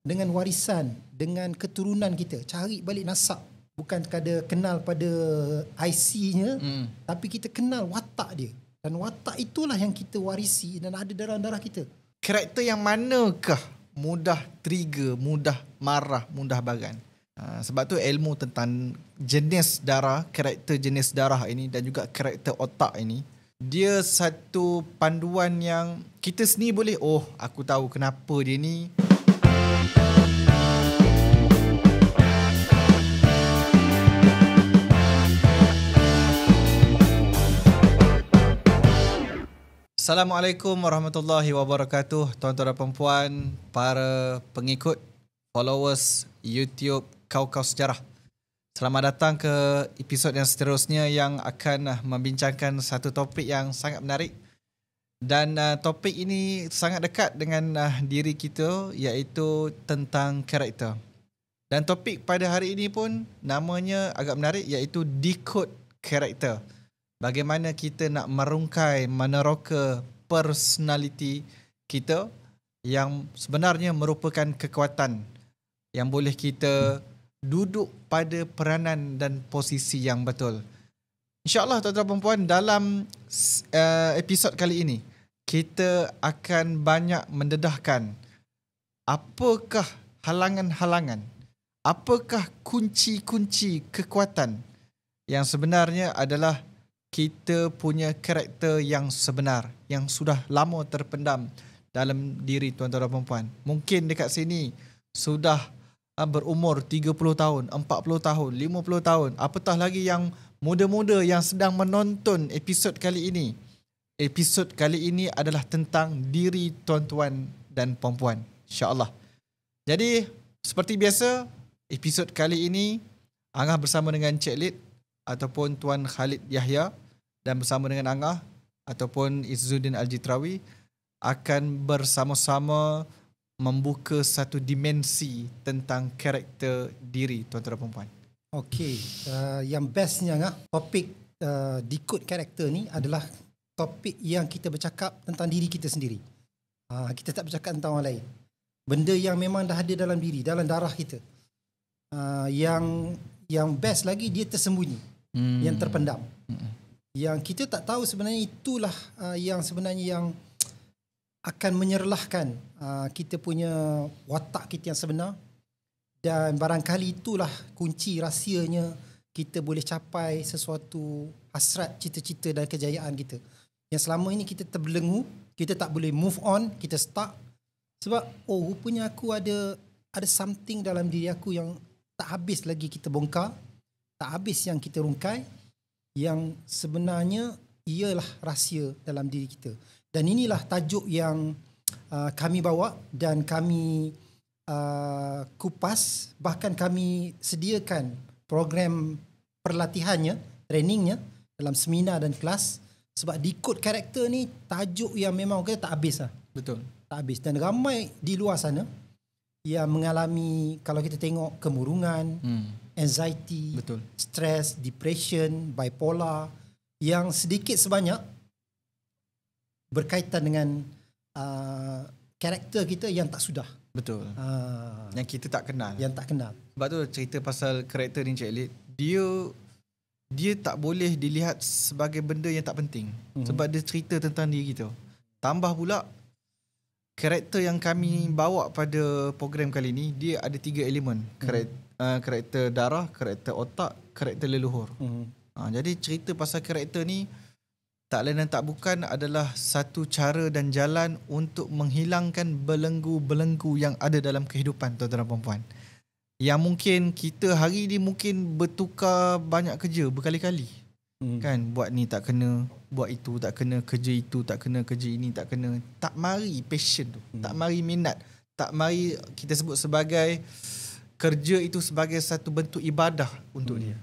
dengan warisan, dengan keturunan kita. Cari balik nasab. Bukan sekadar kenal pada IC-nya, tapi kita kenal watak dia. Dan watak itulah yang kita warisi dan ada dalam darah kita. Karakter yang manakah mudah trigger, mudah marah, mudah bagan? Sebab tu ilmu tentang jenis darah, karakter jenis darah ini dan juga karakter otak ini, dia satu panduan yang kita sendiri boleh, aku tahu kenapa dia ni. Assalamualaikum warahmatullahi wabarakatuh, tuan-tuan dan puan, para pengikut, followers YouTube Kau-Kau Sejarah. Selamat datang ke episod yang seterusnya yang akan membincangkan satu topik yang sangat menarik. Dan topik ini sangat dekat dengan diri kita, iaitu tentang karakter. Dan topik pada hari ini pun namanya agak menarik, iaitu decode karakter. Bagaimana kita nak merungkai, meneroka personality kita yang sebenarnya merupakan kekuatan yang boleh kita duduk pada peranan dan posisi yang betul. InsyaAllah tuan-tuan dan puan, dalam episod kali ini kita akan banyak mendedahkan apakah halangan-halangan, apakah kunci-kunci kekuatan yang sebenarnya adalah kita punya karakter yang sebenar, yang sudah lama terpendam dalam diri tuan-tuan dan puan. Mungkin dekat sini sudah berumur 30 tahun, 40 tahun, 50 tahun. Apatah lagi yang muda-muda yang sedang menonton episod kali ini. Episod kali ini adalah tentang diri tuan-tuan dan puan-puan, insya-Allah. Jadi, seperti biasa, episod kali ini Angah bersama dengan Cik Lid ataupun Tuan Khalid Yahya dan bersama dengan Angah ataupun Izzuddin Aljitrawi akan bersama-sama membuka satu dimensi tentang karakter diri tuan-tuan dan puan. Okey, yang bestnya Angah, topik decode karakter ni adalah topik yang kita bercakap tentang diri kita sendiri. Kita tak bercakap tentang orang lain. Benda yang memang dah ada dalam diri, dalam darah kita. Yang best lagi, dia tersembunyi. Yang terpendam. Yang kita tak tahu sebenarnya itulah yang sebenarnya yang akan menyerlahkan kita punya watak kita yang sebenar. Dan barangkali itulah kunci rahsianya kita boleh capai sesuatu hasrat, cita-cita dan kejayaan kita. Yang selama ini kita terbelenggu, kita tak boleh move on, kita stuck. Sebab rupanya aku ada something dalam diri aku yang tak habis lagi kita bongkar, tak habis yang kita rungkai, yang sebenarnya ialah rahsia dalam diri kita. Dan inilah tajuk yang kami bawa dan kami kupas, bahkan kami sediakan program perlatihannya, trainingnya dalam seminar dan kelas. Sebab decode karakter ni tajuk yang memang kita tak habis lah. Betul. Tak habis. Dan ramai di luar sana yang mengalami, kalau kita tengok, kemurungan, anxiety, betul, stress, depression, bipolar, yang sedikit sebanyak berkaitan dengan karakter kita yang tak sudah. Betul. Yang kita tak kenal. Yang tak kenal. Sebab tu cerita pasal karakter ni Cik Lid, dia tak boleh dilihat sebagai benda yang tak penting. Sebab dia cerita tentang diri kita. Tambah pula, karakter yang kami bawa pada program kali ni, dia ada 3 elemen. Karakter darah, karakter otak, karakter leluhur. Jadi cerita pasal karakter ni tak lain dan tak bukan adalah satu cara dan jalan untuk menghilangkan belenggu-belenggu yang ada dalam kehidupan tuan-tuan dan puan-puan. Yang mungkin kita hari ni mungkin bertukar banyak kerja berkali-kali. Kan, buat ni tak kena, buat itu tak kena, kerja itu tak kena, kerja ini tak kena. Tak mari passion tu, tak mari minat, tak mari kita sebut sebagai kerja itu sebagai satu bentuk ibadah untuk dia.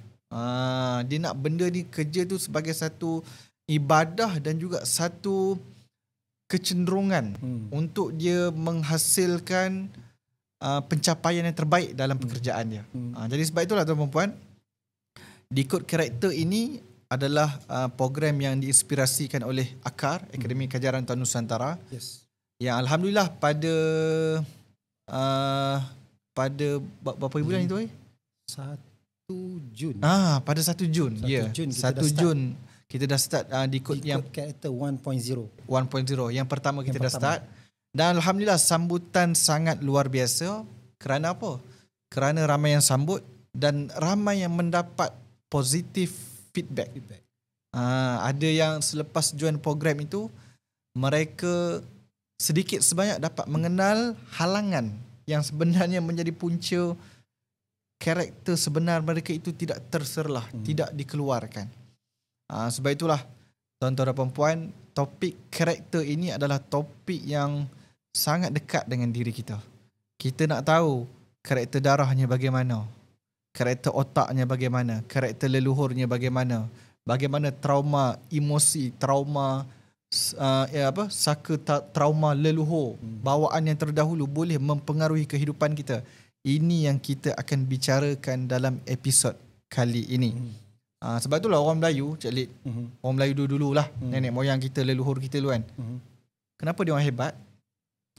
Dia nak benda ni, kerja tu sebagai satu ibadah dan juga satu kecenderungan untuk dia menghasilkan pencapaian yang terbaik dalam pekerjaan dia. Jadi sebab itulah tuan-tuan dan puan, decode karakter ini adalah program yang diinspirasikan oleh AKAR, Akademi Kajaran Tahun Nusantara. Yes. Yang alhamdulillah pada pada berapa bulan itu? 1 Jun. Pada 1 Jun. 1 Jun 1 Jun kita dah start decode yang karakter 1.0. Yang pertama kita dah start. Dan alhamdulillah sambutan sangat luar biasa. Kerana apa? Kerana ramai yang sambut dan ramai yang mendapat positif feedback. Ada yang selepas join program itu, mereka sedikit sebanyak dapat mengenal halangan yang sebenarnya menjadi punca karakter sebenar mereka itu tidak terserlah, tidak dikeluarkan. Sebab itulah tuan-tuan dan puan, topik karakter ini adalah topik yang sangat dekat dengan diri kita. Kita nak tahu karakter darahnya bagaimana, karakter otaknya bagaimana, karakter leluhurnya bagaimana, bagaimana trauma emosi, trauma trauma leluhur, bawaan yang terdahulu boleh mempengaruhi kehidupan kita. Ini yang kita akan bicarakan dalam episod kali ini. Sebab itulah orang Melayu, Cik Lid, orang Melayu dulu lah, nenek moyang kita, leluhur kita dulu kan. Kenapa dia orang hebat?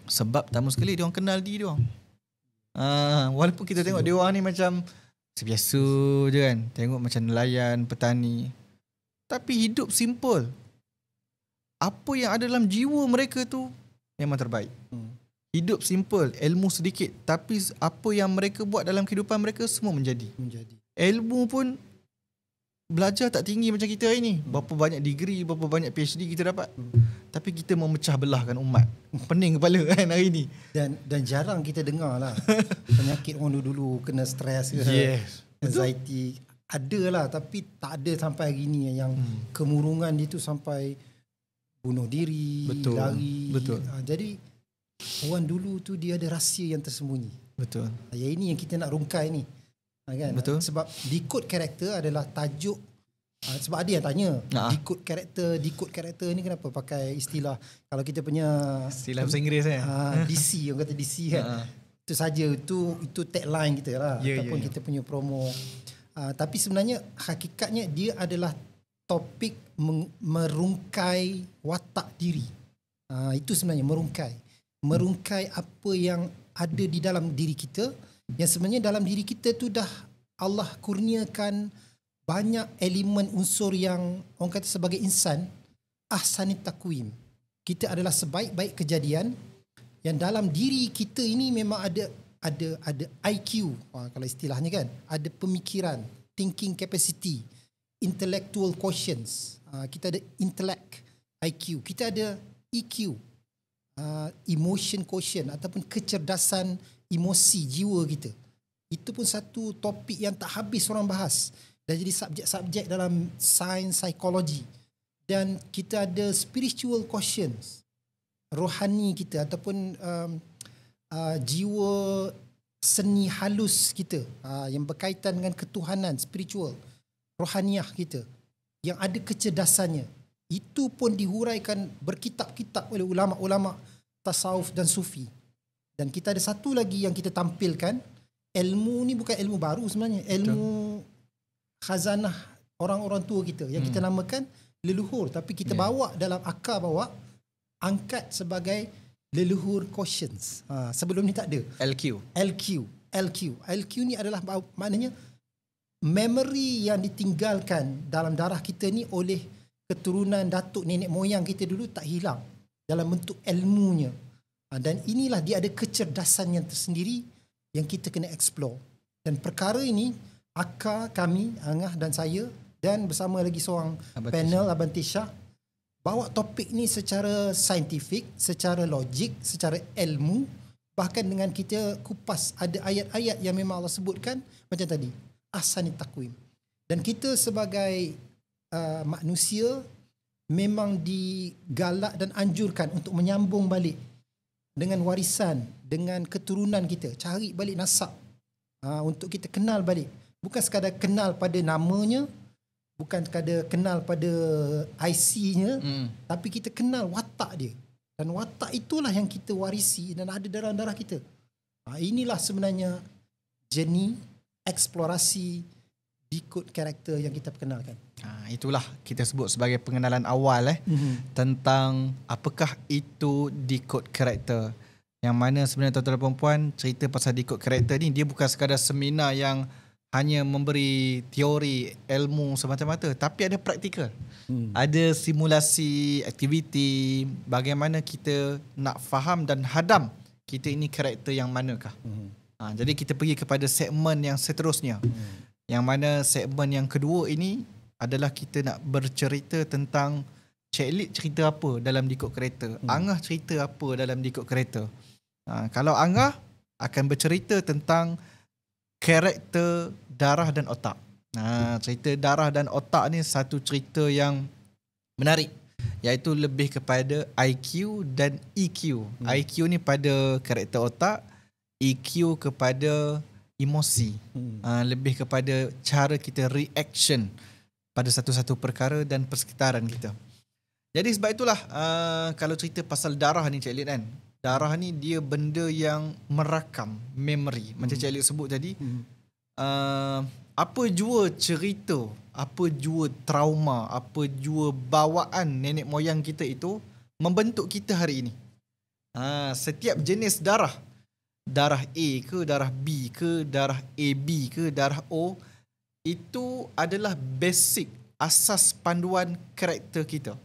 Sebab pertama sekali dia orang kenal diri dia orang. Walaupun kita tengok dia orang ni macam biasa je kan, tengok macam nelayan, petani, tapi hidup simple. Apa yang ada dalam jiwa mereka tu memang terbaik. Hidup simple, ilmu sedikit, tapi apa yang mereka buat dalam kehidupan mereka semua menjadi. Ilmu pun belajar tak tinggi macam kita hari ni. Berapa banyak degree, berapa banyak PhD kita dapat. Tapi kita memecah belahkan umat. Pening kepala kan hari ni. Dan jarang kita dengar lah penyakit orang dulu kena stres ke, anxiety. Ada lah, tapi tak ada sampai hari ni yang kemurungan dia tu sampai bunuh diri, lari. Jadi orang dulu tu dia ada rahsia yang tersembunyi. Betul. Yang ini yang kita nak rungkai ni. Kan? Betul. Sebab decode karakter adalah tajuk. Sebab ada yang tanya, decode karakter ni kenapa pakai istilah, kalau kita punya istilah bahasa Inggeris DC, orang kata DC kan. Itu saja, itu tagline kita lah, ataupun kita punya promo. Tapi sebenarnya hakikatnya dia adalah topik merungkai watak diri. Itu sebenarnya merungkai apa yang ada di dalam diri kita, yang sebenarnya dalam diri kita tu dah Allah kurniakan banyak elemen unsur yang orang kata sebagai insan ahsanit takwim. Kita adalah sebaik-baik kejadian yang dalam diri kita ini memang ada IQ, kalau istilahnya kan, ada pemikiran, thinking capacity, intellectual quotients. Kita ada intellect, IQ, kita ada EQ, emotion quotient ataupun kecerdasan emosi jiwa kita. Itu pun satu topik yang tak habis orang bahas, dan jadi subjek-subjek dalam sains psikologi. Dan kita ada spiritual quotients, rohani kita ataupun jiwa seni halus kita, yang berkaitan dengan ketuhanan, spiritual, rohaniah kita, yang ada kecerdasannya. Itu pun dihuraikan berkitab-kitab oleh ulama-ulama tasawuf dan sufi. Dan kita ada satu lagi yang kita tampilkan. Ilmu ni bukan ilmu baru sebenarnya, ilmu khazanah orang-orang tua kita yang kita namakan leluhur, tapi kita bawa dalam akar, bawa angkat sebagai leluhur quotients. Sebelum ni tak ada. LQ ni adalah maknanya memory yang ditinggalkan dalam darah kita ni oleh keturunan datuk nenek moyang kita dulu tak hilang dalam bentuk ilmunya. Dan inilah dia ada kecerdasan yang tersendiri yang kita kena explore. Dan perkara ini akar kami, Angah dan saya, dan bersama lagi seorang panel, Abang Tisha, bawa topik ni secara saintifik, secara logik, secara ilmu, bahkan dengan kita kupas ada ayat-ayat yang memang Allah sebutkan macam tadi, ahsanit takwim. Dan kita sebagai manusia memang digalak dan anjurkan untuk menyambung balik dengan warisan, dengan keturunan kita, cari balik nasab, untuk kita kenal balik. Bukan sekadar kenal pada namanya, bukan sekadar kenal pada IC-nya, tapi kita kenal watak dia. Dan watak itulah yang kita warisi dan ada dalam darah kita. Inilah sebenarnya journey eksplorasi decode karakter yang kita perkenalkan. Itulah kita sebut sebagai pengenalan awal tentang apakah itu decode karakter. Yang mana sebenarnya tuan-tuan dan perempuan, cerita pasal Decode Karakter ni dia bukan sekadar seminar yang hanya memberi teori, ilmu semata-mata, tapi ada praktikal. Ada simulasi, aktiviti, bagaimana kita nak faham dan hadam kita ini karakter yang manakah. Jadi kita pergi kepada segmen yang seterusnya. Yang mana segmen yang kedua ini adalah kita nak bercerita tentang Cik Lid cerita apa dalam Decode Karakter, Angah cerita apa dalam Decode Karakter. Kalau Angah akan bercerita tentang karakter darah dan otak. Cerita darah dan otak ni satu cerita yang menarik, iaitu lebih kepada IQ dan EQ. IQ ni pada karakter otak, EQ kepada emosi. Lebih kepada cara kita reaction pada satu-satu perkara dan persekitaran kita. Jadi sebab itulah kalau cerita pasal darah ni Cik Lid kan, darah ni dia benda yang merakam memory. Macam Cik Lid sebut tadi, apa jua cerita, apa jua trauma, apa jua bawaan nenek moyang kita itu membentuk kita hari ini. Setiap jenis darah, darah A ke, darah B ke, darah AB ke, darah O, itu adalah basic, asas panduan karakter kita.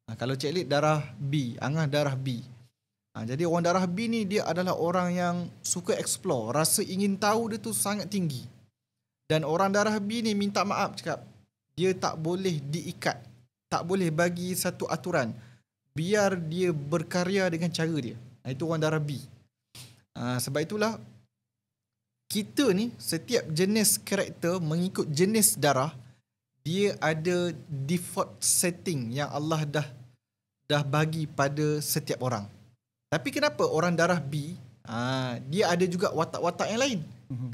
Kalau Cik Lid darah B, Angah darah B. Jadi orang darah B ni dia adalah orang yang suka explore, rasa ingin tahu dia tu sangat tinggi. Dan orang darah B ni minta maaf cakap, dia tak boleh diikat, tak boleh bagi satu aturan, biar dia berkarya dengan cara dia. Itu orang darah B. Sebab itulah kita ni setiap jenis karakter mengikut jenis darah, dia ada default setting yang Allah dah bagi pada setiap orang. Tapi kenapa orang darah B, dia ada juga watak-watak yang lain.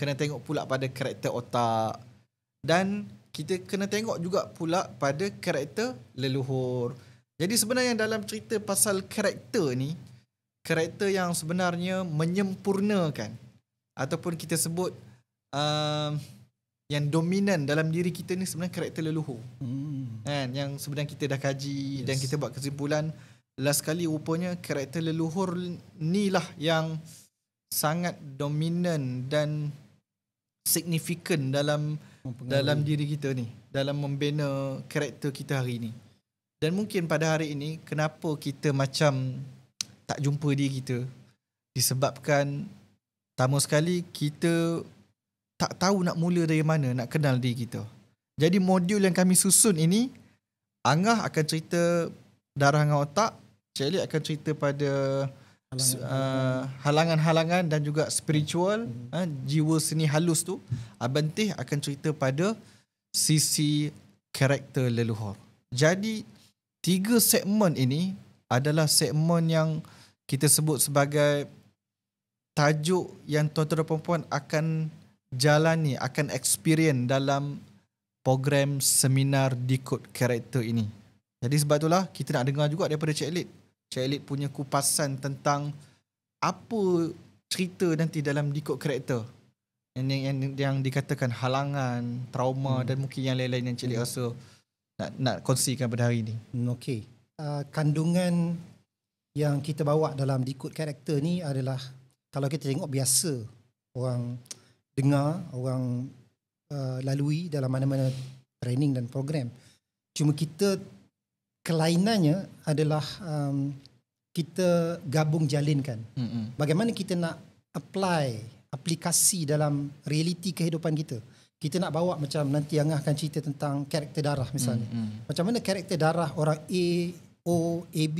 Kena tengok pula pada karakter otak. Dan kita kena tengok juga pula pada karakter leluhur. Jadi sebenarnya dalam cerita pasal karakter ni, karakter yang sebenarnya menyempurnakan, ataupun kita sebut yang dominan dalam diri kita ni sebenarnya karakter leluhur. Kan? Yang sebenarnya kita dah kaji, dan kita buat kesimpulan, last kali rupanya karakter leluhur ni lah yang sangat dominan dan signifikan dalam diri kita ni, dalam membina karakter kita hari ni. Dan mungkin pada hari ini kenapa kita macam tak jumpa diri kita, disebabkan pertama sekali kita tak tahu nak mula dari mana nak kenal diri kita. Jadi modul yang kami susun ini, Angah akan cerita darah dengan otak, Cik Lid akan cerita pada halangan-halangan dan juga spiritual, jiwa seni halus tu. Abang Teh akan cerita pada sisi karakter leluhur. Jadi 3 segmen ini adalah segmen yang kita sebut sebagai tajuk yang tuan-tuan dan perempuan akan jalani, akan experience dalam program seminar Decode Karakter ini. Jadi sebab itulah kita nak dengar juga daripada Cik Lid. Cik Lid punya kupasan tentang apa cerita nanti dalam Decode Karakter. Yang dikatakan halangan, trauma dan mungkin yang lain-lain yang Cik Lid rasa nak kongsikan pada hari ini. Okey. Kandungan yang kita bawa dalam Decode Karakter ni adalah, kalau kita tengok biasa orang dengar, orang lalui dalam mana-mana training dan program. Cuma kita kelainannya adalah kita gabung jalinkan. Bagaimana kita nak aplikasi dalam realiti kehidupan kita. Kita nak bawa macam nanti Angah akan cerita tentang karakter darah misalnya. Macam mana karakter darah orang A, O, AB,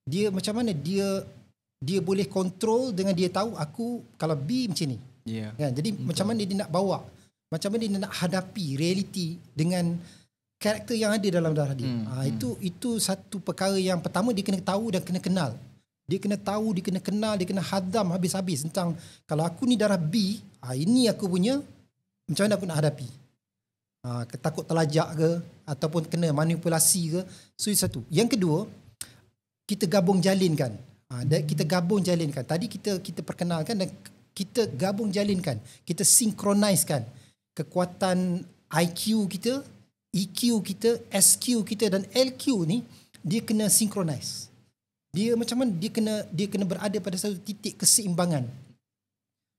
dia macam mana dia boleh kontrol dengan dia tahu aku kalau B macam ni. Kan? Jadi macam mana dia nak bawa, macam mana dia nak hadapi realiti dengan karakter yang ada dalam darah dia. Itu satu perkara yang pertama dia kena tahu dan kena kenal. Dia kena tahu, dia kena kenal, dia kena hadam habis-habis tentang kalau aku ni darah B, ini aku punya, macam mana aku nak hadapi. Takut terlajak ke ataupun kena manipulasi ke. So itu satu. Yang kedua, kita gabung jalinkan. Kita gabung jalinkan. Tadi kita perkenalkan dan kita gabung jalinkan. Kita sinkronisekan kekuatan IQ kita, EQ kita, SQ kita dan LQ ni, dia kena synchronize. Dia macam mana dia kena berada pada satu titik keseimbangan.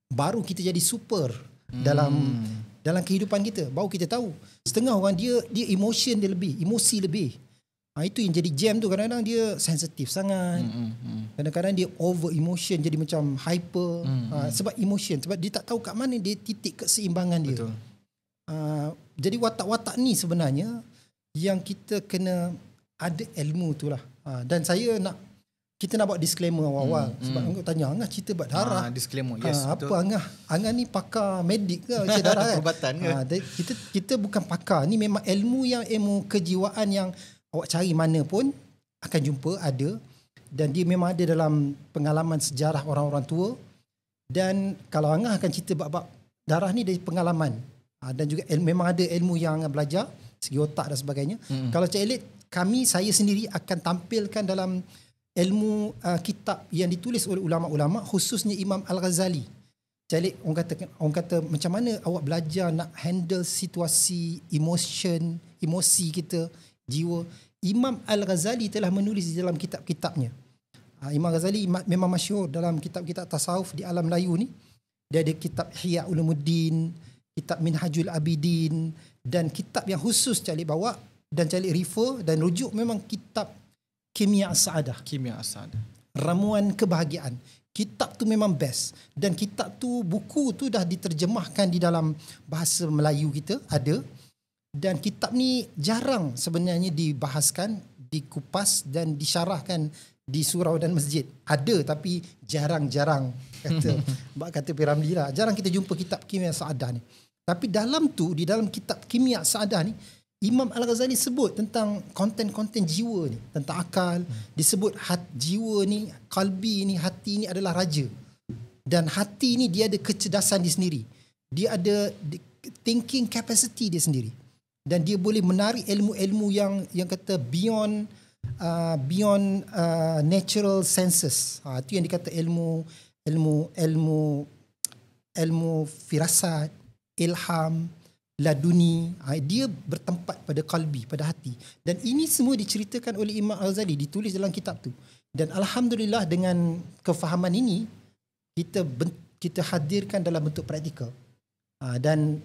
Baru kita jadi super dalam kehidupan kita. Baru kita tahu. Setengah orang dia emosi lebih. Itu yang jadi jam tu. Kadang-kadang dia sensitif sangat. Kadang-kadang dia over emotion, jadi macam hyper. Sebab emotion, sebab dia tak tahu kat mana dia titik keseimbangan dia. Betul. Jadi watak-watak ni sebenarnya yang kita kena ada ilmu tu lah. Dan kita nak buat disclaimer awal-awal. Sebab Angah tanya, Angah cerita buat darah. Disclaimer, yes. Apa Angah ni pakar medik ke cerita darah kan? Perubatan ke? Kita bukan pakar. Ni memang ilmu kejiwaan yang awak cari mana pun akan jumpa, ada. Dan dia memang ada dalam pengalaman sejarah orang-orang tua. Dan kalau Angah akan cerita bab darah ni dari pengalaman. Dan juga memang ada ilmu yang Angah belajar, segi otak dan sebagainya. Kalau Cik Elite, saya sendiri akan tampilkan dalam ilmu kitab yang ditulis oleh ulama-ulama, khususnya Imam Al-Ghazali. Cik Elite, orang kata macam mana awak belajar nak handle situasi emosi kita, jiwa. Imam Al-Ghazali telah menulis di dalam kitab-kitabnya. Imam Ghazali memang masyhur dalam kitab-kitab tasawuf di alam Melayu ni. Dia ada kitab Ihya Ulumuddin, kitab Minhajul Abidin, dan kitab yang khusus Cik Alik bawa dan Cik Alik refer dan rujuk memang kitab Kimia As-Sa'adah. Ramuan Kebahagiaan. Kitab tu memang best. Dan kitab tu, buku tu dah diterjemahkan di dalam bahasa Melayu kita, ada. Dan kitab ni jarang sebenarnya dibahaskan, dikupas dan disyarahkan di surau dan masjid. Ada tapi jarang-jarang, kata Piramli lah. Jarang kita jumpa kitab Kimia As-Sa'adah ni. Tapi di dalam kitab Kimia As-Sa'adah ni, Imam Al-Ghazali sebut tentang konten-konten jiwa ni, tentang akal. Disebut jiwa ni, kalbi ni, hati ni adalah raja. Dan hati ni dia ada kecerdasan dia sendiri. Dia ada thinking capacity dia sendiri. Dan dia boleh menarik ilmu-ilmu yang kata beyond natural senses. Itu yang dikata ilmu firasat, ilham, laduni. Dia bertempat pada kalbi, pada hati. Dan ini semua diceritakan oleh Imam Al-Ghazali, ditulis dalam kitab tu. Dan alhamdulillah dengan kefahaman ini kita hadirkan dalam bentuk praktikal. Dan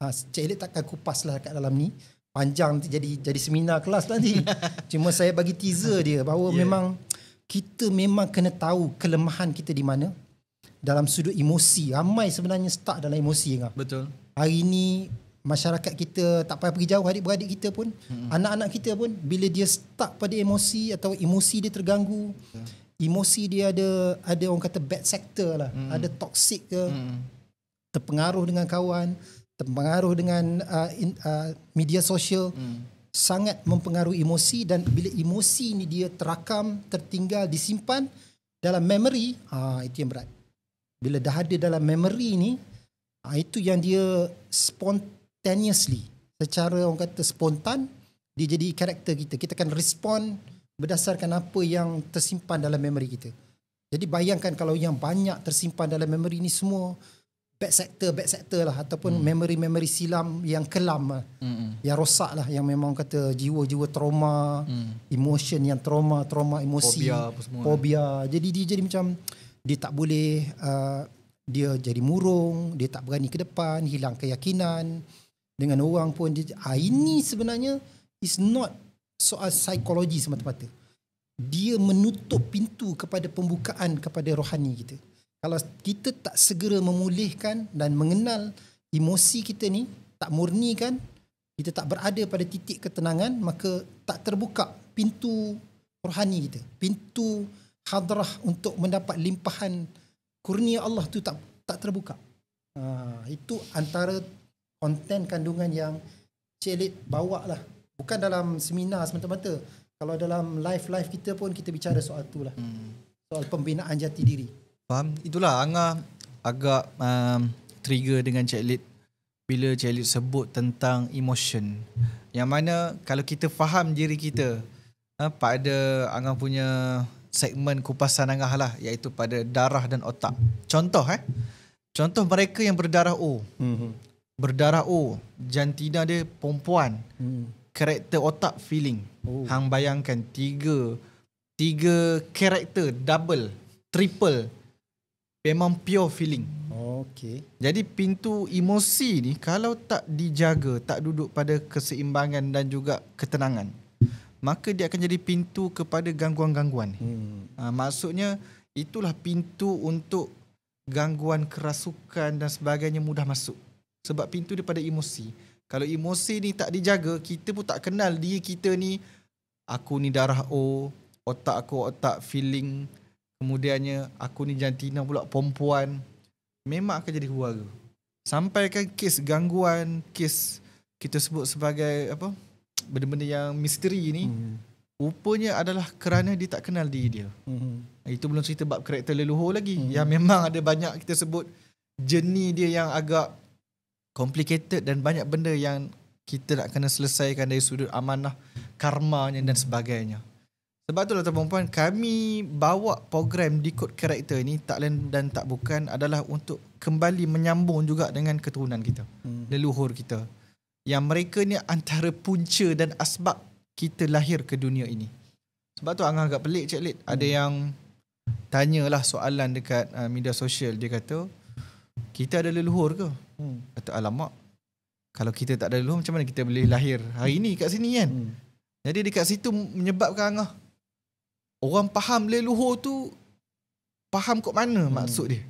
Cik Elite takkan kupas lah kat dalam ni. Panjang nanti jadi seminar kelas nanti. Cuma saya bagi teaser dia bahawa memang kita memang kena tahu kelemahan kita di mana. Dalam sudut emosi. Ramai sebenarnya stuck dalam emosi. Betul. Hari ni masyarakat kita tak payah pergi jauh, adik-beradik kita pun, anak-anak kita pun, bila dia stuck pada emosi atau emosi dia terganggu, emosi dia ada orang kata bad sector lah, ada toxic ke, terpengaruh dengan kawan, terpengaruh dengan media sosial, sangat mempengaruhi emosi. Dan bila emosi ni dia terakam, tertinggal, disimpan dalam memory, itu yang berat. Bila dah ada dalam memory ni, itu yang dia spontaneously, secara orang kata spontan, dia jadi karakter kita. Kita akan respon berdasarkan apa yang tersimpan dalam memory kita. Jadi bayangkan kalau yang banyak tersimpan dalam memory ni semua bad sector lah, ataupun memory silam yang kelam lah, yang rosak lah, yang memang kata jiwa-jiwa trauma, emotion yang trauma emosi, fobia. Jadi dia jadi macam dia tak boleh, dia jadi murung, dia tak berani ke depan, hilang keyakinan dengan orang pun. Ini sebenarnya is not soal psikologi semata-mata. Dia menutup pintu kepada pembukaan kepada rohani kita. Kalau kita tak segera memulihkan dan mengenal emosi kita ni, tak murnikan, kita tak berada pada titik ketenangan, maka tak terbuka pintu rohani kita. Pintu hadrah untuk mendapat limpahan kurnia Allah tu tak terbuka. Itu antara konten kandungan yang Cik Elite bawa lah. Bukan dalam seminar semata-mata. Kalau dalam live kita pun kita bicara soal tu lah. Soal pembinaan jati diri. Faham? Itulah Angah agak trigger dengan Cik Elite bila Cik Elite sebut tentang emotion. Yang mana kalau kita faham diri kita pada Angah punya segmen kupasan Angah lah, iaitu pada darah dan otak. Contoh mereka yang berdarah O. Berdarah O, jantina dia perempuan. Karakter otak feeling. Hang bayangkan tiga 3 karakter, double, triple. Memang pure feeling. Okey. Jadi pintu emosi ni kalau tak dijaga, tak duduk pada keseimbangan dan juga ketenangan, maka dia akan jadi pintu kepada gangguan-gangguan. Maksudnya itulah pintu untuk gangguan kerasukan dan sebagainya mudah masuk. Sebab pintu daripada emosi. Kalau emosi ni tak dijaga, kita pun tak kenal diri kita ni, aku ni darah O, otak aku otak feeling, kemudiannya aku ni jantina pula perempuan, memang akan jadi huru-hara. Sampaikan kes gangguan, kes kita sebut sebagai apa, benda-benda yang misteri ni, rupanya adalah kerana dia tak kenal diri dia. Itu belum cerita bab karakter leluhur lagi, yang memang ada banyak kita sebut journey dia yang agak complicated dan banyak benda yang kita nak kena selesaikan dari sudut amanah, karmanya dan sebagainya. Sebab itulah tuan-tuan, kami bawa program Decode Karakter ni tak lain dan tak bukan adalah untuk kembali menyambung juga dengan keturunan kita, leluhur kita. Yang mereka ni antara punca dan asbab kita lahir ke dunia ini. Sebab tu agak pelik Cik Lid. Ada yang tanyalah soalan dekat media sosial. Dia kata, kita ada leluhur ke? Kata, alamak, kalau kita tak ada leluhur, macam mana kita boleh lahir hari ni kat sini kan? Jadi dekat situ menyebabkan orang faham leluhur tu, faham kot mana maksud dia.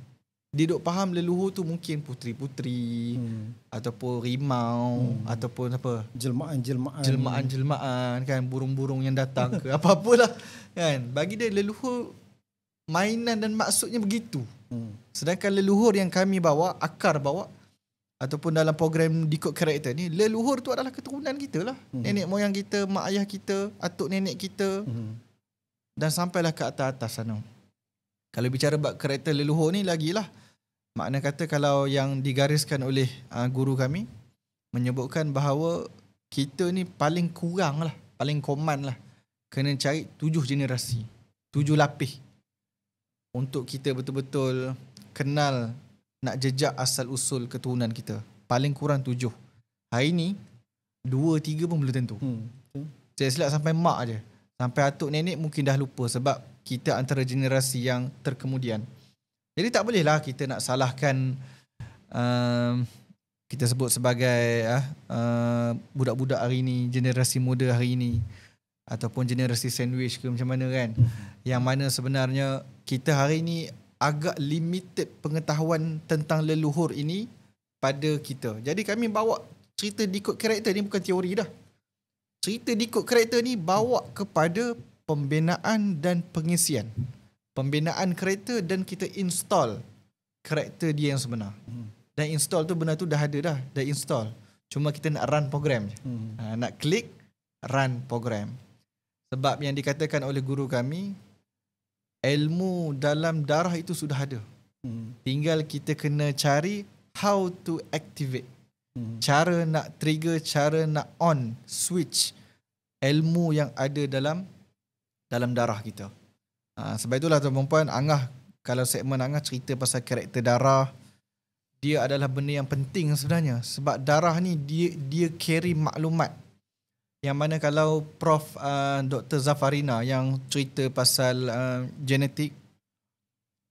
Dia duk faham leluhur tu mungkin puteri-puteri, ataupun rimau, ataupun apa, jelmaan-jelmaan kan, burung-burung yang datang ke apa-apalah kan. Bagi dia leluhur mainan dan maksudnya begitu. Sedangkan leluhur yang kami bawa, akar bawa, ataupun dalam program Decode Karakter ni, leluhur tu adalah keturunan kita lah. Nenek moyang kita, mak ayah kita, atuk nenek kita, dan sampailah ke atas-atas sana. Kalau bicara bab karakter leluhur ni lagilah, makna kata kalau yang digariskan oleh guru kami menyebutkan bahawa kita ni paling kurang lah, paling common lah, kena cari 7 generasi, 7 lapis untuk kita betul-betul kenal, nak jejak asal usul keturunan kita. Paling kurang 7. Hari ni 2-3 pun belum tentu. Saya silap sampai mak je. Sampai atuk nenek mungkin dah lupa sebab kita antara generasi yang terkemudian. Jadi tak bolehlah kita nak salahkan kita sebut sebagai budak-budak hari ni, generasi muda hari ni, ataupun generasi sandwich ke macam mana kan. Yang mana sebenarnya kita hari ni agak limited pengetahuan tentang leluhur ini pada kita. Jadi kami bawa cerita Decode Karakter ni bukan teori dah. Cerita Decode Karakter ni bawa kepada pembinaan dan pengisian. Pembinaan karakter dan kita install karakter dia yang sebenar. Dan install tu benda tu dah ada dah install. Cuma kita nak run program je. Nak klik run program. Sebab yang dikatakan oleh guru kami, ilmu dalam darah itu sudah ada. Tinggal kita kena cari how to activate. Cara nak trigger, cara nak on, switch ilmu yang ada dalam darah kita. Sebab itulah tuan-puan, Angah, kalau segmen Angah cerita pasal karakter darah, dia adalah benda yang penting sebenarnya. Sebab darah ni dia carry maklumat. Yang mana kalau Prof. Dr. Zafarina yang cerita pasal genetik,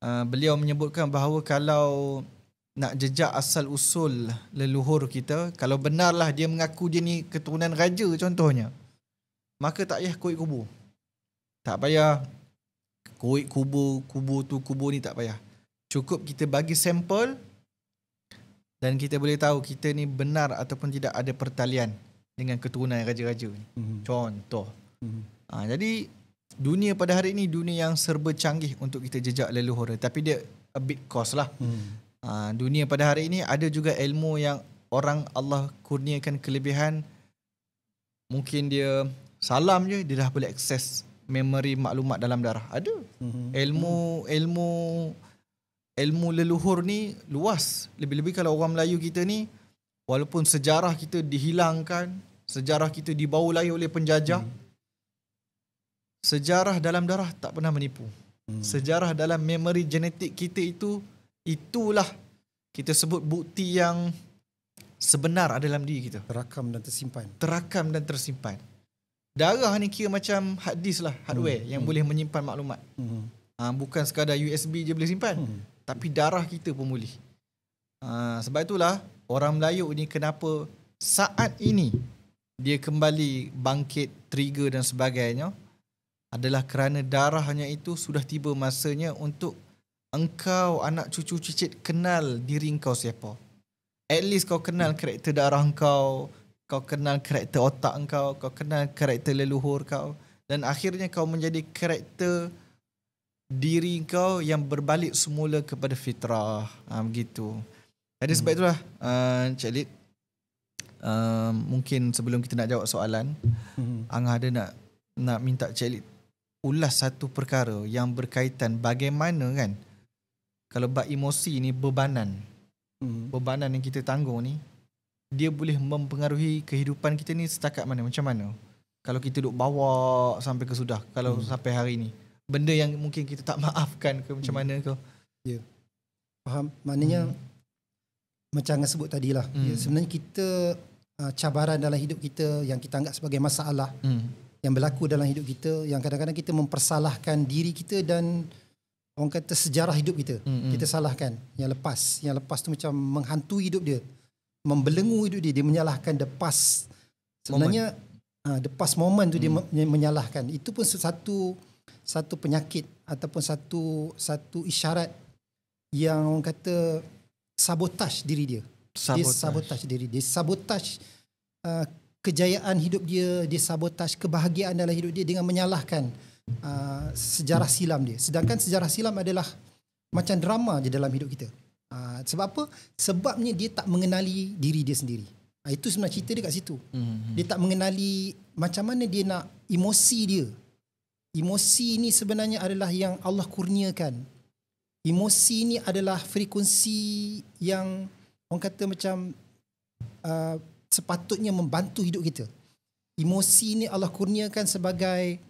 beliau menyebutkan bahawa kalau nak jejak asal usul leluhur kita, kalau benarlah dia mengaku dia ni keturunan raja contohnya, maka tak payah kuit kubur. Tak payah kuit kubur ni tak payah. Cukup kita bagi sampel dan kita boleh tahu kita ni benar ataupun tidak ada pertalian dengan keturunan raja-raja ni. Contoh. Jadi dunia pada hari ini dunia yang serba canggih untuk kita jejak leluhur, tapi dia a bit cost lah. Dunia pada hari ini ada juga ilmu yang orang Allah kurniakan kelebihan, mungkin dia salam je dia dah boleh akses memori maklumat dalam darah. Ada. Ilmu leluhur ni luas. Lebih-lebih kalau orang Melayu kita ni, walaupun sejarah kita dihilangkan, sejarah kita dibawa lagi oleh penjajah, sejarah dalam darah tak pernah menipu. Sejarah dalam memori genetik kita itulah kita sebut bukti yang sebenar ada dalam diri kita. Terakam dan tersimpan. Terakam dan tersimpan. Darah ni kira macam hard disk lah, hardware yang boleh menyimpan maklumat. Bukan sekadar USB je boleh simpan, tapi darah kita pun boleh. Sebab itulah orang Melayu ni kenapa saat ini dia kembali bangkit, trigger dan sebagainya, adalah kerana darahnya itu sudah tiba masanya untuk engkau, anak cucu cicit, kenal diri engkau siapa. At least kau kenal karakter darah engkau, kau kenal karakter otak engkau, kau kenal karakter leluhur kau, dan akhirnya kau menjadi karakter diri kau yang berbalik semula kepada fitrah. Begitu. Jadi sebab itulah Cik Lid, mungkin sebelum kita nak jawab soalan, Angah ada nak minta Cik Lid ulas satu perkara yang berkaitan bagaimana kan kalau bab emosi ni bebanan yang kita tanggung ni, dia boleh mempengaruhi kehidupan kita ni setakat mana, macam mana kalau kita duk bawa sampai ke sudah, kalau sampai hari ni benda yang mungkin kita tak maafkan ke macam mana ke. Ya, faham. Maknanya macam yang sebut tadi lah, ya, sebenarnya kita cabaran dalam hidup kita yang kita anggap sebagai masalah yang berlaku dalam hidup kita, yang kadang-kadang kita mempersalahkan diri kita dan orang kata sejarah hidup kita. Kita salahkan yang lepas tu macam menghantui hidup dia, membelenggu hidup dia menyalahkan the past. Sebenarnya the past moment tu dia menyalahkan. Itu pun satu penyakit ataupun satu isyarat yang orang kata sabotaj diri dia. Dia sabotaj diri dia, sabotaj kejayaan hidup dia, dia sabotaj kebahagiaan dalam hidup dia dengan menyalahkan sejarah silam dia. Sedangkan sejarah silam adalah macam drama je dalam hidup kita. Sebab apa? Sebabnya dia tak mengenali diri dia sendiri. Itu sebenarnya cerita dia kat situ. Dia tak mengenali macam mana dia nak emosi dia. Emosi ni sebenarnya adalah yang Allah kurniakan. Emosi ni adalah frekuensi yang orang kata macam sepatutnya membantu hidup kita. Emosi ni Allah kurniakan sebagai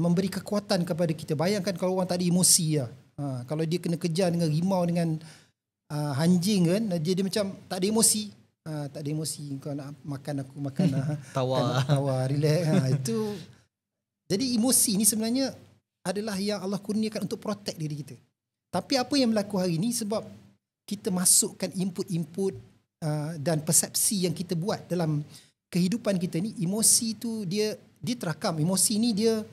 memberi kekuatan kepada kita. Bayangkan kalau orang tak ada emosi lah. Kalau dia kena kejar dengan rimau, dengan anjing kan, dia macam tak ada emosi. Tak ada emosi. Kau nak makan aku makan. Tawa, relax. Itu. Jadi emosi ni sebenarnya adalah yang Allah kurniakan untuk protect diri kita. Tapi apa yang berlaku hari ni sebab kita masukkan input-input dan persepsi yang kita buat dalam kehidupan kita ni, emosi tu dia terakam. Emosi ni dia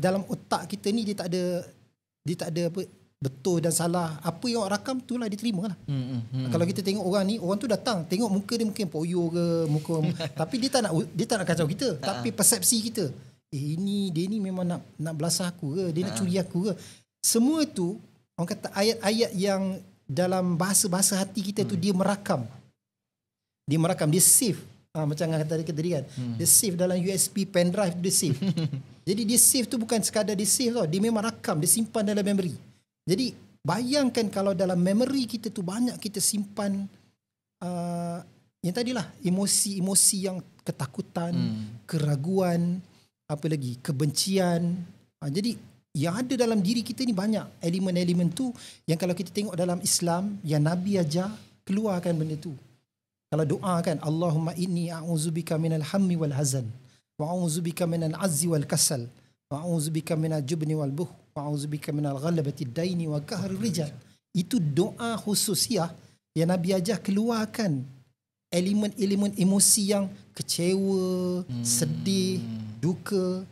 dalam otak kita ni dia tak ada apa betul dan salah. Apa yang orang rakam itulah dia terima lah. Kalau kita tengok orang ni, orang tu datang tengok muka dia mungkin poyo ke muka tapi dia tak nak kacau kita, tapi persepsi kita, dia ni memang nak belasah aku ke, dia nak curi aku ke. Semua tu orang kata ayat-ayat yang dalam bahasa-bahasa hati kita tu dia merakam, dia save. Macam yang tadi kan, dia save dalam USB pen drive, dia save. Jadi dia save tu bukan sekadar dia save tau, dia memang rakam, dia simpan dalam memory. Jadi bayangkan kalau dalam memory kita tu banyak kita simpan yang tadilah emosi-emosi yang ketakutan, keraguan, apa lagi, kebencian. Jadi yang ada dalam diri kita ni banyak elemen-elemen tu yang kalau kita tengok dalam Islam yang Nabi ajar, keluarkan benda tu. Kalau doa kan, Allahumma inni a'udzubika minal hammi wal hazan wa a'udzubika minal azzi wal kasal wa a'udzubika minal jubni wal buh wa a'udzubika minal ghalabati daini wa qahri rijal. Itu doa khususiah yang Nabi ajar, keluarkan elemen-elemen emosi yang kecewa, sedih, duka.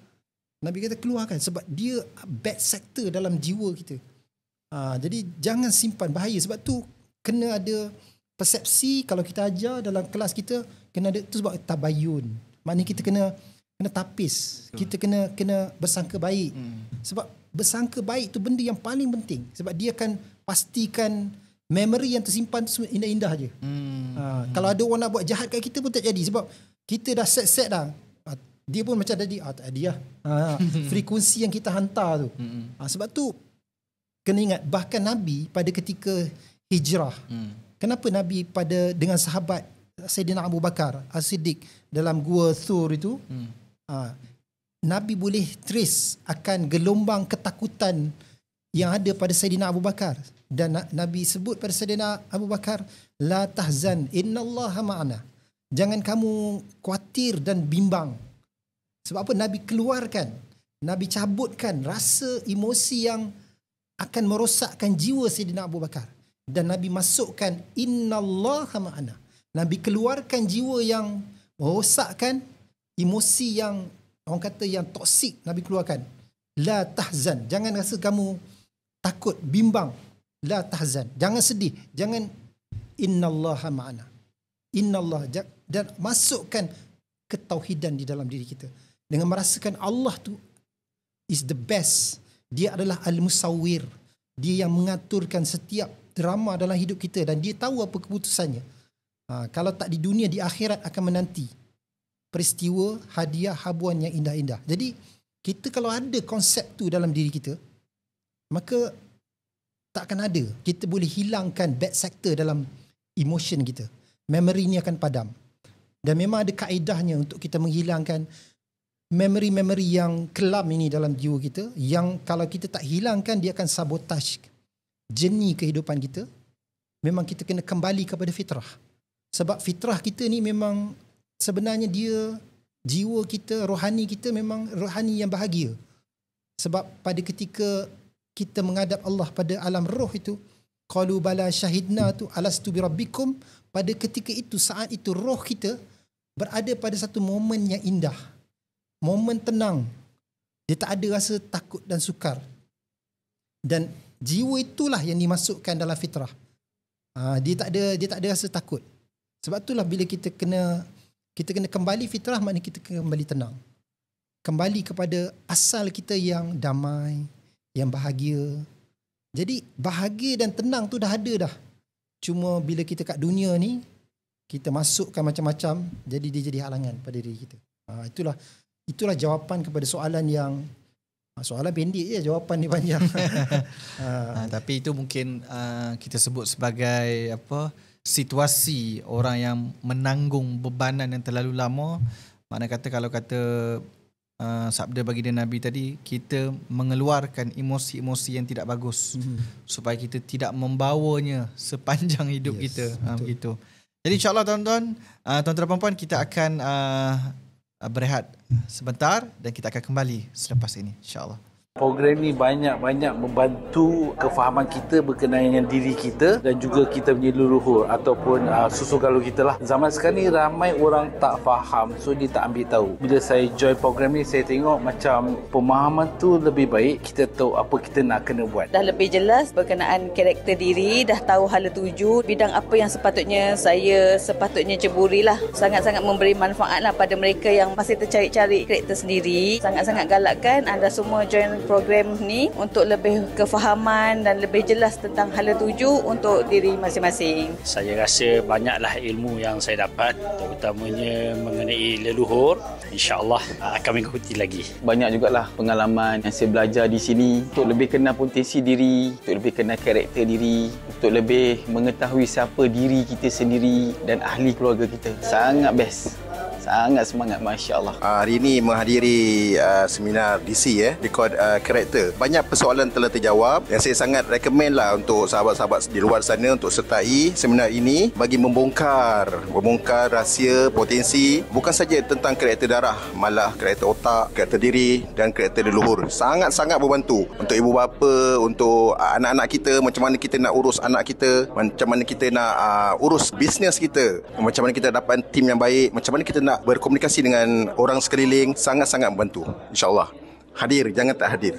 Nabi kata keluarkan sebab dia bad sector dalam jiwa kita. Jadi jangan simpan, bahaya. Sebab tu kena ada persepsi. Kalau kita ajar dalam kelas kita, kena ada tu sebab tabayun. Maknanya kita kena tapis. Kita kena bersangka baik. Sebab bersangka baik tu benda yang paling penting. Sebab dia akan pastikan memory yang tersimpan tu indah-indah je. Kalau ada orang nak buat jahat kat kita pun tak jadi. Sebab kita dah set dah. Dia pun macam tadi, tak ada lah. Frekuensi yang kita hantar tu. Sebab tu kena ingat, bahkan Nabi pada ketika hijrah, kenapa Nabi dengan sahabat Sayyidina Abu Bakar As-Siddiq dalam gua Thur itu, Nabi boleh trace akan gelombang ketakutan yang ada pada Sayyidina Abu Bakar. Dan Nabi sebut pada Sayyidina Abu Bakar, la tahzan innallaha ma'ana. Jangan kamu khawatir dan bimbang. Sebab apa? Nabi keluarkan, Nabi cabutkan rasa emosi yang akan merosakkan jiwa Sayyidina Abu Bakar. Dan Nabi masukkan innallaha ma'ana. Nabi keluarkan jiwa yang merosakkan, emosi yang orang kata yang toksik, Nabi keluarkan. La tahzan, jangan rasa kamu takut, bimbang. La tahzan, jangan sedih, jangan. Innallaha ma'ana. Innallah, dan masukkan ketauhidan di dalam diri kita dengan merasakan Allah tu is the best. Dia adalah al-musawwir, dia yang mengaturkan setiap drama dalam hidup kita dan dia tahu apa keputusannya. Kalau tak di dunia, di akhirat akan menanti peristiwa, hadiah, habuan yang indah-indah. Jadi kita kalau ada konsep tu dalam diri kita, maka tak akan ada, kita boleh hilangkan bad sector dalam emotion kita. Memory ni akan padam. Dan memang ada kaedahnya untuk kita menghilangkan memory-memory yang kelam ini dalam jiwa kita, yang kalau kita tak hilangkan, dia akan sabotage journey kehidupan kita. Memang kita kena kembali kepada fitrah. Sebab fitrah kita ni memang sebenarnya dia, jiwa kita, rohani kita memang rohani yang bahagia. Sebab pada ketika kita menghadap Allah pada alam roh itu, qalu bala syahidna tu alastu birabbikum, pada ketika itu, saat itu roh kita berada pada satu momen yang indah, momen tenang. Dia tak ada rasa takut dan sukar. Dan jiwa itulah yang dimasukkan dalam fitrah. Dia tak ada rasa takut. Sebab itulah bila kita kena kembali fitrah, maknanya kita kembali tenang. Kembali kepada asal kita yang damai, yang bahagia. Jadi bahagia dan tenang tu dah ada dah. Cuma bila kita kat dunia ni, kita masukkan macam-macam, jadi dia jadi halangan pada diri kita. Itulah jawapan kepada soalan yang, soalan pendek je, jawapan ni panjang. Tapi itu mungkin kita sebut sebagai situasi orang yang menanggung bebanan yang terlalu lama. Makna kata, kalau kata sabda baginda Nabi tadi, kita mengeluarkan emosi-emosi yang tidak bagus supaya kita tidak membawanya sepanjang hidup kita. Begitu. Jadi insyaAllah tuan-tuan dan puan-puan, kita akan berehat sebentar dan kita akan kembali selepas ini, insyaAllah. Program ni banyak-banyak membantu kefahaman kita berkenaan dengan diri kita dan juga kita punya leluhur ataupun susu galuh kita lah. Zaman sekarang ni ramai orang tak faham, so dia tak ambil tahu. Bila saya join program ni, saya tengok macam pemahaman tu lebih baik, kita tahu apa kita nak kena buat. Dah lebih jelas berkenaan karakter diri, dah tahu hala tuju, bidang apa yang sepatutnya saya ceburi lah. Sangat-sangat memberi manfaat lah pada mereka yang masih tercari-cari karakter sendiri. Sangat-sangat galakkan anda semua join program ni untuk lebih kefahaman dan lebih jelas tentang hala tuju untuk diri masing-masing. Saya rasa banyaklah ilmu yang saya dapat, terutamanya mengenai leluhur. InsyaAllah akan mengikuti lagi. Banyak jugalah pengalaman yang saya belajar di sini untuk lebih kenal potensi diri, untuk lebih kenal karakter diri, untuk lebih mengetahui siapa diri kita sendiri dan ahli keluarga kita. Sangat best. Sangat semangat, Masya Allah. Hari ini menghadiri seminar DC Dekod Karakter. Banyak persoalan telah terjawab yang saya sangat recommend lah untuk sahabat-sahabat di luar sana untuk sertai seminar ini bagi membongkar rahsia, potensi, bukan saja tentang karakter darah, malah karakter otak, karakter diri dan karakter leluhur. Sangat-sangat membantu untuk ibu bapa, untuk anak-anak kita, macam mana kita nak urus anak kita, macam mana kita nak urus bisnes kita, macam mana kita dapat tim yang baik, macam mana kita nak berkomunikasi dengan orang sekeliling. Sangat-sangat membantu. InsyaAllah. Hadir, jangan tak hadir.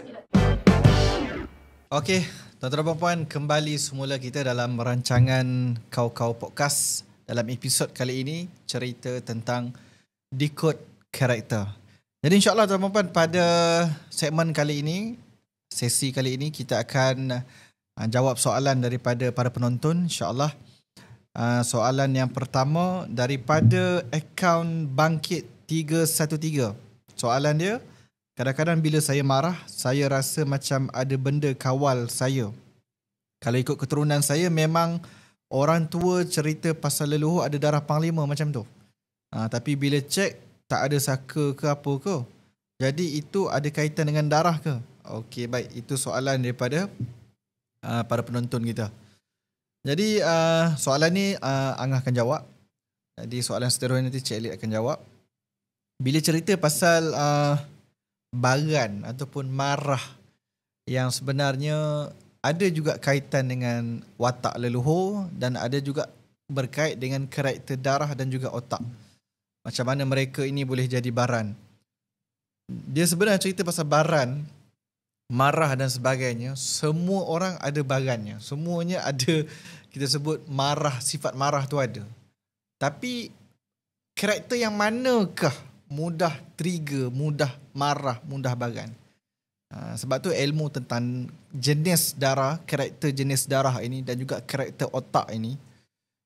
Okey, tuan-tuan dan puan, kembali semula kita dalam rancangan Kau-Kau Podcast. Dalam episod kali ini, cerita tentang Dekod Karakter. Jadi insyaAllah tuan-tuan dan puan, pada segmen kali ini, sesi kali ini, kita akan jawab soalan daripada para penonton, insyaAllah. Soalan yang pertama daripada akaun Bangkit 313. Soalan dia, kadang-kadang bila saya marah, saya rasa macam ada benda kawal saya. Kalau ikut keturunan saya, memang orang tua cerita pasal leluhur ada darah panglima macam tu. Tapi bila cek, tak ada saka ke apa ke. Jadi itu ada kaitan dengan darah ke? Okey, baik. Itu soalan daripada para penonton kita. Jadi soalan ni Angah akan jawab. Jadi soalan seterusnya nanti Cik Elite akan jawab. bila cerita pasal baran ataupun marah yang sebenarnya ada juga kaitan dengan watak leluhur dan ada juga berkait dengan karakter darah dan juga otak. Macam mana mereka ini boleh jadi baran. Dia sebenarnya cerita pasal baran, marah dan sebagainya. Semua orang ada barannya. Semuanya ada, kita sebut marah, sifat marah tu ada. Tapi karakter yang manakah mudah trigger, mudah marah, mudah baran? Sebab tu ilmu tentang jenis darah, karakter jenis darah ini dan juga karakter otak ini,